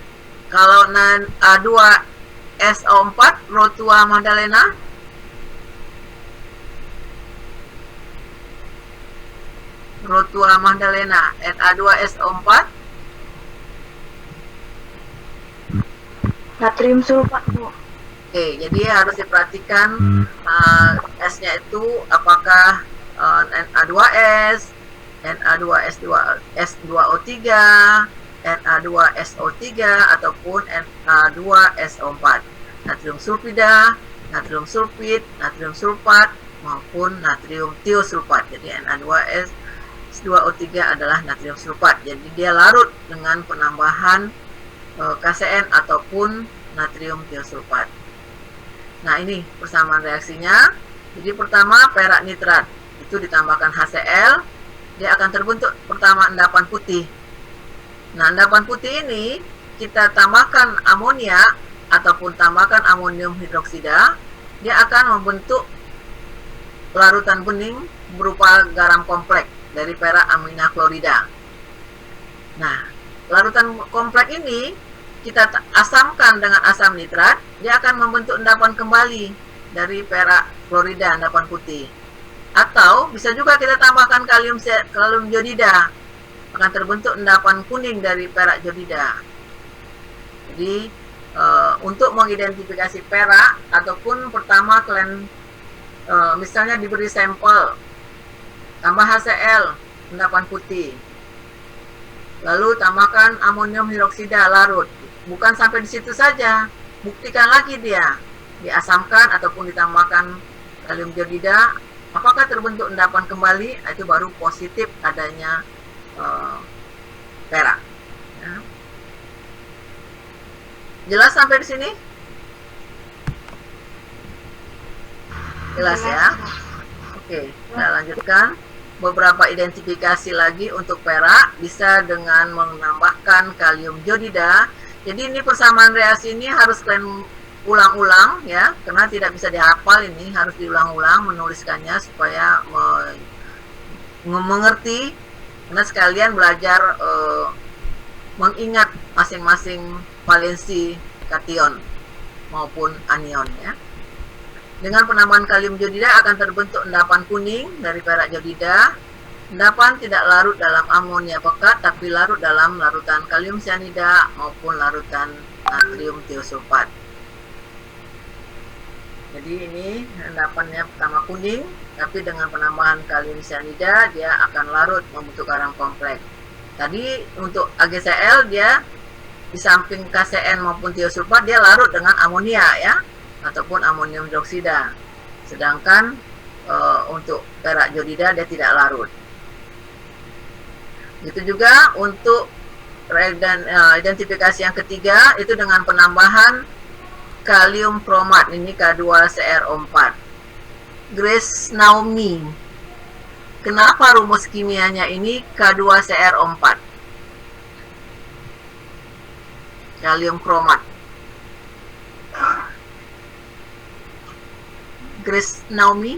Speaker 1: Kalau Na2SO4 Rotua Magdalena Rotua Magdalena Na2SO4
Speaker 6: Natrium sulfat, Bu.
Speaker 1: Oke, jadi harus diperhatikan S-nya itu apakah Na2S, Na2S2O3, Na2SO3 ataupun Na2SO4. Natrium sulfida, natrium sulfit, natrium sulfat maupun natrium tiosulfat. Jadi Na2S2O3 adalah natrium sulfat. Jadi dia larut dengan penambahan KCN ataupun natrium tiosulfat. Nah, ini persamaan reaksinya. Jadi pertama perak nitrat itu ditambahkan HCl, dia akan terbentuk pertama endapan putih. Nah, endapan putih ini kita tambahkan amonia ataupun tambahkan amonium hidroksida, dia akan membentuk larutan bening berupa garam kompleks dari perak amina klorida. Nah, larutan kompleks ini kita asamkan dengan asam nitrat, dia akan membentuk endapan kembali dari perak klorida, endapan putih. Atau bisa juga kita tambahkan kalium jodida, akan terbentuk endapan kuning dari perak jodida. Jadi untuk mengidentifikasi perak ataupun pertama kalian misalnya diberi sampel tambah HCl endapan putih, lalu tambahkan amonium hidroksida larut. Bukan sampai di situ saja, buktikan lagi dia diasamkan ataupun ditambahkan kalium jodida, apakah terbentuk endapan kembali, itu baru positif adanya perak. Ya. Jelas sampai di sini? Jelas ya? Oke, kita lanjutkan. Beberapa identifikasi lagi untuk perak bisa dengan menambahkan kalium jodida. Jadi ini persamaan reaksi ini harus kalian ulang-ulang ya, karena tidak bisa dihafal, ini harus diulang-ulang menuliskannya supaya mengerti, karena sekalian belajar mengingat masing-masing valensi kation maupun anion ya. Dengan penambahan kalium jodida akan terbentuk endapan kuning dari perak jodida. Endapan tidak larut dalam amonia pekat, tapi larut dalam larutan kalium cyanida maupun larutan natrium tiosulfat. Jadi ini endapannya pertama kuning, tapi dengan penambahan kalium cyanida dia akan larut membentuk garam kompleks. Tadi untuk AgCl dia di samping KCN maupun tiosulfat dia larut dengan amonia ya, ataupun amonium hidroksida. Sedangkan untuk perak jodida dia tidak larut. Itu juga untuk identifikasi yang ketiga itu dengan penambahan kalium kromat, ini K2CrO4. Grace Naomi, kenapa rumus kimianya ini K2CrO4? Kalium kromat. Grace Naomi.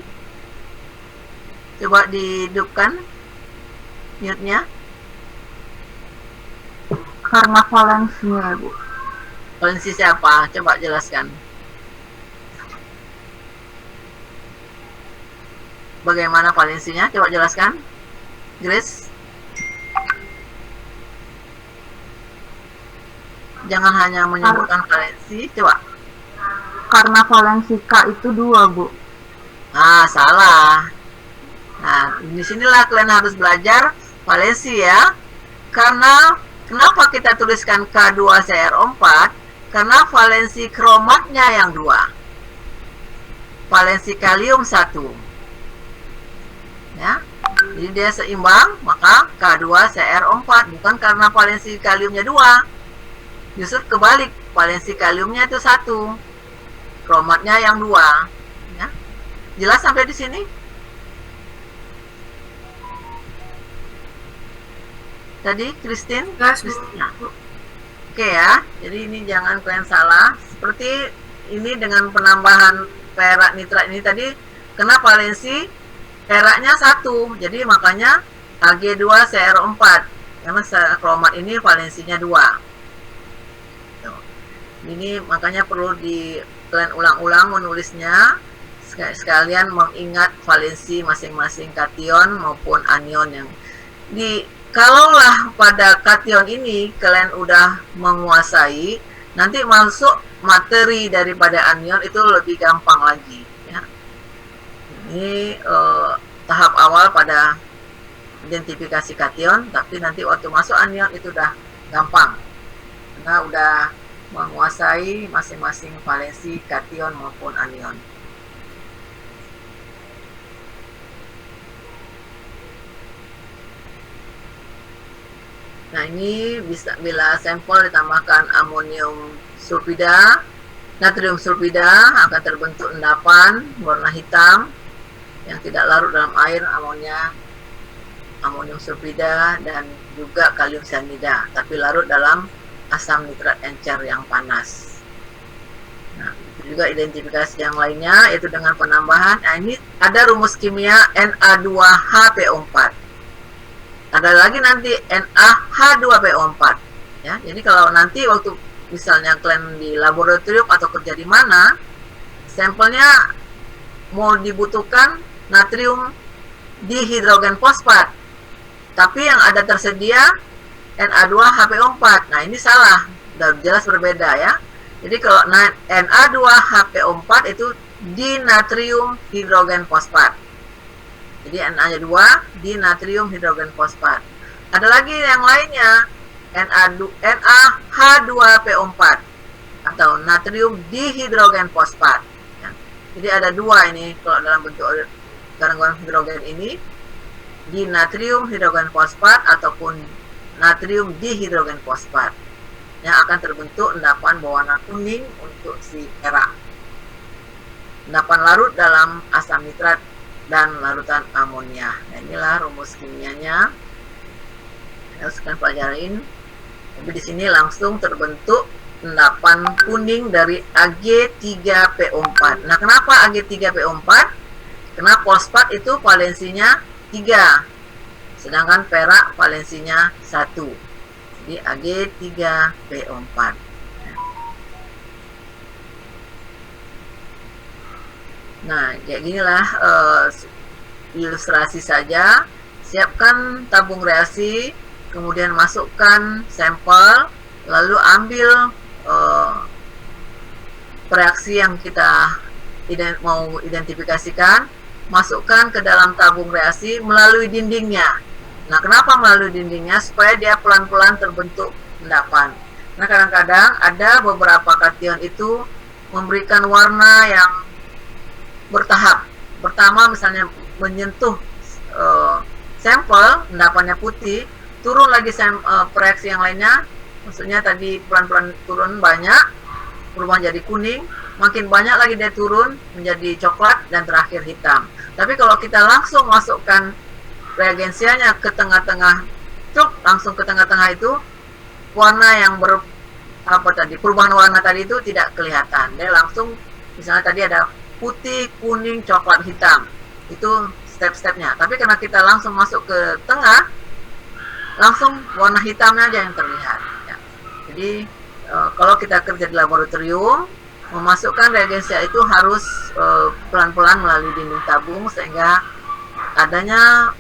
Speaker 1: Coba dihidupkan mute-nya.
Speaker 8: Karena valensinya, Bu.
Speaker 1: Valensi siapa? Coba jelaskan. Bagaimana valensinya? Coba jelaskan, Grace. Jangan hanya menyebutkan valensi, coba.
Speaker 8: Karena valensi K itu 2, Bu.
Speaker 1: Ah, salah. Nah, disinilah kalian harus belajar valensi ya. Karena kenapa kita tuliskan K2CR4? Karena valensi kromatnya yang 2. Valensi kalium 1. Ya, jadi dia seimbang, maka K2CR4, bukan karena valensi kaliumnya 2. Justru kebalik, valensi kaliumnya itu 1, kromatnya yang 2. Ya. Jelas sampai di sini? Tadi Christine? Christine. Oke ya, jadi ini jangan kalian salah. Seperti ini dengan penambahan perak nitrat ini tadi, kena valensi peraknya 1, jadi makanya Ag2CR4, karena kromat ini valensinya 2. Ini makanya perlu kalian ulang-ulang menulisnya, sekalian mengingat valensi masing-masing kation maupun anion yang kalaulah pada kation ini kalian udah menguasai, nanti masuk materi daripada anion itu lebih gampang lagi. Ini tahap awal pada identifikasi kation, tapi nanti waktu masuk anion itu udah gampang karena udah menguasai masing-masing valensi kation maupun anion. Nah, ini bisa bila sampel ditambahkan amonium sulfida, natrium sulfida, akan terbentuk endapan warna hitam yang tidak larut dalam air, amonium sulfida, dan juga kalium cyanida, tapi larut dalam asam nitrat encer yang panas. Nah, itu juga identifikasi yang lainnya, yaitu dengan penambahan. Nah, ini ada rumus kimia Na2HPO4. Ada lagi nanti NaH2PO4. Ya, jadi kalau nanti waktu misalnya kalian di laboratorium atau kerja di mana, sampelnya mau dibutuhkan natrium dihidrogen fosfat, tapi yang ada tersedia Na2HPO4. Nah, ini salah, udah jelas berbeda ya. Jadi kalau Na2HPO4 itu dinatrium hidrogen fosfat. Jadi Na-nya 2, dinatrium hidrogen fosfat. Ada lagi yang lainnya, NaH2PO4 atau natrium dihidrogen fosfat. Ya. Jadi ada 2 ini kalau dalam bentuk gangguan hidrogen ini, dinatrium hidrogen fosfat ataupun natrium dihidrogen fosfat, yang akan terbentuk endapan berwarna kuning untuk si perak. Endapan larut dalam asam nitrat dan larutan amonia. Nah, inilah rumus kimianya. Harus kalian pelajarin. Tapi di sini langsung terbentuk endapan kuning dari Ag3PO4. Nah, kenapa Ag3PO4? Karena fosfat itu valensinya 3, sedangkan perak valensinya 1. Jadi Ag3PO4. Nah, kayak ginilah ilustrasi saja. Siapkan tabung reaksi, kemudian masukkan sampel, lalu ambil reaksi yang kita mau identifikasikan, masukkan ke dalam tabung reaksi melalui dindingnya. Nah, kenapa melalui dindingnya? Supaya dia pelan-pelan terbentuk endapan. Nah, kadang-kadang ada beberapa kation itu memberikan warna yang bertahap. Pertama misalnya menyentuh sampel, endapannya putih, turun lagi reaksi yang lainnya, maksudnya tadi pelan-pelan turun banyak, berubah jadi kuning, makin banyak lagi dia turun menjadi coklat, dan terakhir hitam. Tapi kalau kita langsung masukkan reagensianya ke tengah-tengah, langsung ke tengah-tengah itu, warna yang perubahan warna tadi itu tidak kelihatan. Dia langsung, misalnya tadi ada putih, kuning, coklat, hitam. Itu step-stepnya. Tapi karena kita langsung masuk ke tengah, langsung warna hitamnya aja yang terlihat. Ya. Jadi kalau kita kerja di laboratorium, memasukkan reagensia itu harus pelan-pelan melalui dinding tabung sehingga adanya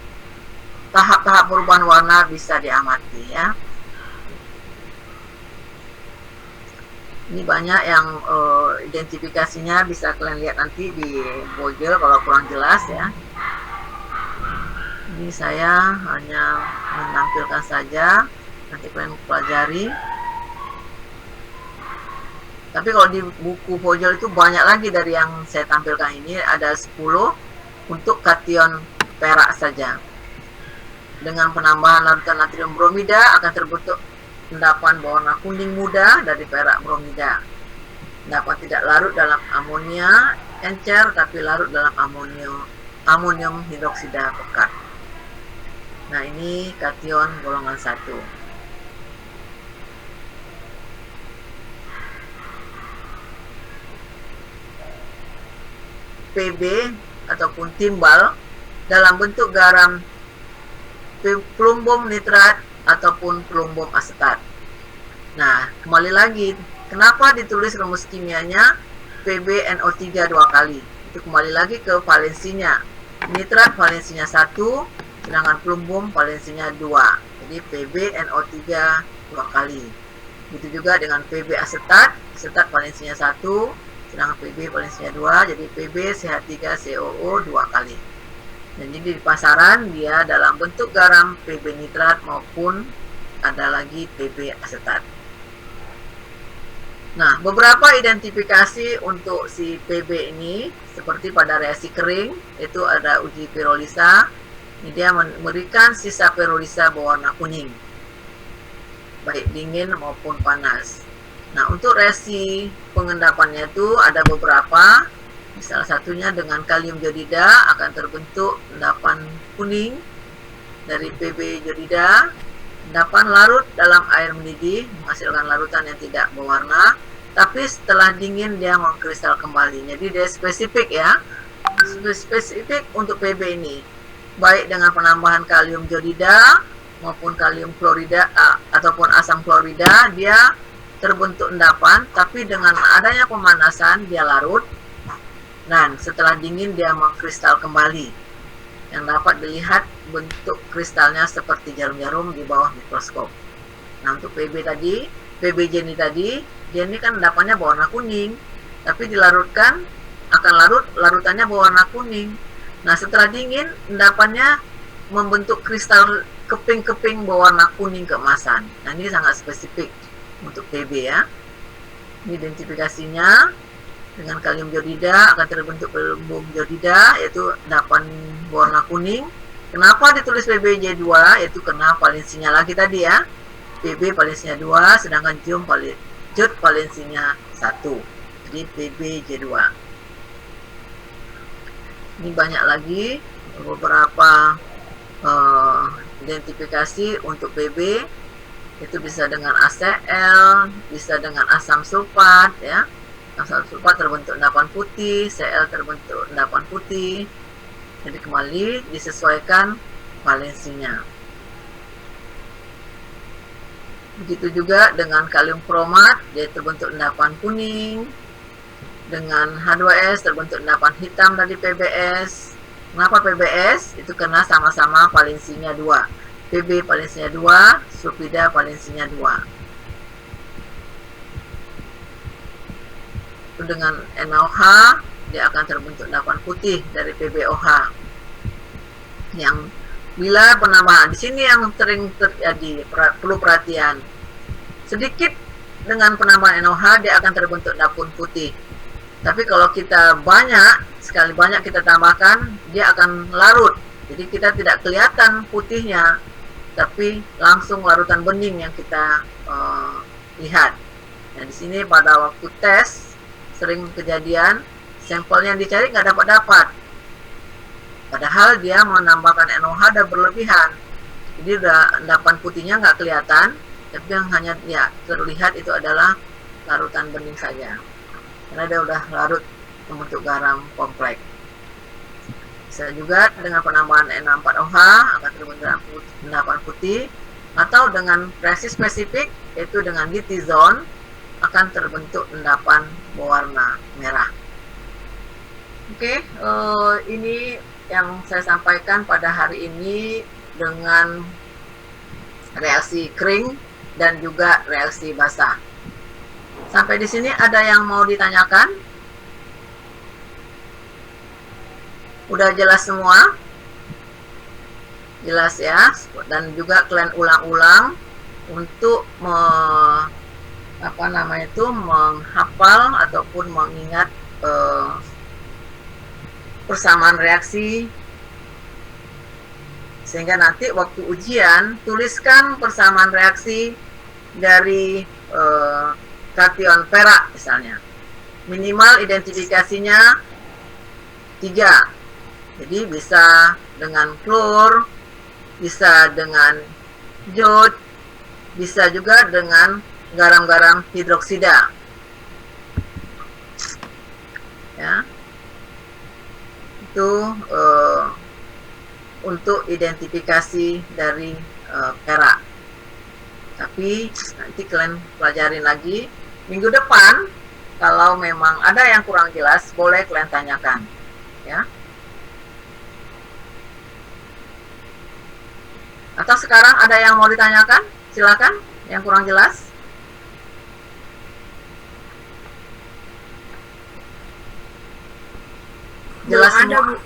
Speaker 1: tahap-tahap perubahan warna bisa diamati ya. Ini banyak yang identifikasinya bisa kalian lihat nanti di Google kalau kurang jelas ya. Ini saya hanya menampilkan saja, nanti kalian pelajari. Tapi kalau di buku Vogel itu banyak lagi dari yang saya tampilkan ini, ada 10 untuk kation perak saja. Dengan penambahan larutan natrium bromida akan terbentuk endapan berwarna kuning muda dari perak bromida. Endapan tidak larut dalam amonia encer tapi larut dalam amonium hidroksida pekat. Nah, ini kation golongan 1. Pb ataupun timbal dalam bentuk garam plumbum nitrat ataupun plumbum asetat. Nah, kembali lagi, kenapa ditulis rumus kimianya PbNO3 2 kali? Itu kembali lagi ke valensinya. Nitrat valensinya 1, sedangkan plumbum valensinya 2. Jadi PbNO3 2 kali. Begitu juga dengan Pb asetat, asetat valensinya 1, sedangkan Pb valensinya 2, jadi Pb CH3COO 2 kali. Dan jadi di pasaran dia dalam bentuk garam Pb nitrat maupun ada lagi Pb asetat. Nah, beberapa identifikasi untuk si Pb ini seperti pada reaksi kering, itu ada uji pirolisa. Ini dia memberikan sisa pirolisa berwarna kuning, baik dingin maupun panas. Nah, untuk reaksi pengendapannya itu ada beberapa. Salah satunya dengan kalium jodida akan terbentuk endapan kuning dari Pb jodida. Endapan larut dalam air mendidih menghasilkan larutan yang tidak berwarna, tapi setelah dingin dia mengkristal kembali. Jadi dia spesifik ya, spesifik untuk Pb ini, baik dengan penambahan kalium jodida maupun kalium klorida ataupun asam klorida, dia terbentuk endapan, tapi dengan adanya pemanasan dia larut. Dan setelah dingin dia mengkristal kembali, yang dapat dilihat bentuk kristalnya seperti jarum-jarum di bawah mikroskop. Nah, untuk Pb tadi, Pbj ini tadi, dia ini kan endapannya berwarna kuning, tapi dilarutkan akan larutannya berwarna kuning. Nah, setelah dingin endapannya membentuk kristal keping-keping berwarna kuning keemasan. Nah, ini sangat spesifik untuk Pb ya. Ini identifikasinya. Dengan kalium jodida akan terbentuk plumbum jodida, yaitu endapan warna kuning. Kenapa ditulis PbJ2? Yaitu karena valensinya lagi tadi ya. Pb valensinya 2, sedangkan jod valensinya 1. Jadi PbJ2. Ini banyak lagi beberapa identifikasi untuk Pb. Itu bisa dengan ACl, bisa dengan asam sulfat ya. Asam sulfat terbentuk endapan putih, Cl terbentuk endapan putih. Jadi kembali disesuaikan valensinya. Begitu juga dengan kalium kromat, dia terbentuk endapan kuning. Dengan H2S terbentuk endapan hitam dari PbS. Kenapa PbS? Itu karena sama-sama valensinya 2. Pb valensinya 2, sulfida valensinya 2. Dengan NaOH dia akan terbentuk endapan putih dari PbOH. Yang bila penambahan di sini yang sering terjadi, perlu perhatian. Sedikit dengan penambahan NaOH dia akan terbentuk endapan putih. Tapi kalau kita sekali banyak kita tambahkan, dia akan larut. Jadi kita tidak kelihatan putihnya, tapi langsung larutan bening yang kita lihat. Nah, di sini pada waktu tes sering kejadian sampel yang dicari nggak dapat. Padahal dia menambahkan NaOH dan berlebihan. Jadi udah endapan putihnya nggak kelihatan, tapi yang hanya ya terlihat itu adalah larutan bening saja. Karena dia udah larut membentuk garam kompleks. Bisa juga dengan penambahan N4OH akan terbentuk endapan putih, atau dengan reaksi spesifik yaitu dengan ditizon akan terbentuk endapan berwarna merah. Oke, ini yang saya sampaikan pada hari ini dengan reaksi kering dan juga reaksi basah. Sampai di sini ada yang mau ditanyakan? Udah jelas semua? Jelas ya, dan juga kalian ulang-ulang untuk menghafal ataupun mengingat persamaan reaksi, sehingga nanti waktu ujian tuliskan persamaan reaksi dari kation perak misalnya, minimal identifikasinya 3. Jadi bisa dengan klor, bisa dengan jod, bisa juga dengan garam-garam hidroksida. Ya. Itu untuk identifikasi dari perak. Tapi nanti kalian pelajarin lagi minggu depan. Kalau memang ada yang kurang jelas, boleh kalian tanyakan, ya. Atau sekarang ada yang mau ditanyakan? Silakan, yang kurang jelas. Jelas semua?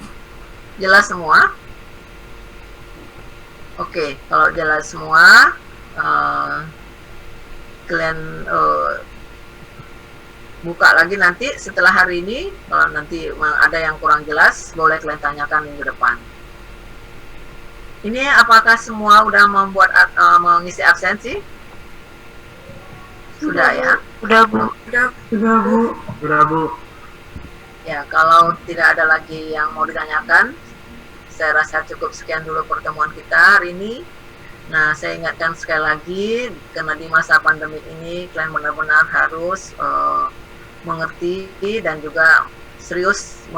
Speaker 1: Jelas semua? Oke, kalau jelas semua, kalian buka lagi nanti setelah hari ini. Kalau nanti ada yang kurang jelas, boleh kalian tanyakan minggu depan. Ini apakah semua udah membuat mengisi absensi? Sudah ya?
Speaker 8: Udah, Bu.
Speaker 4: Sudah, Bu.
Speaker 1: Ya, kalau tidak ada lagi yang mau ditanyakan, saya rasa cukup sekian dulu pertemuan kita hari ini. Nah, saya ingatkan sekali lagi, karena di masa pandemi ini, kalian benar-benar harus mengerti dan juga serius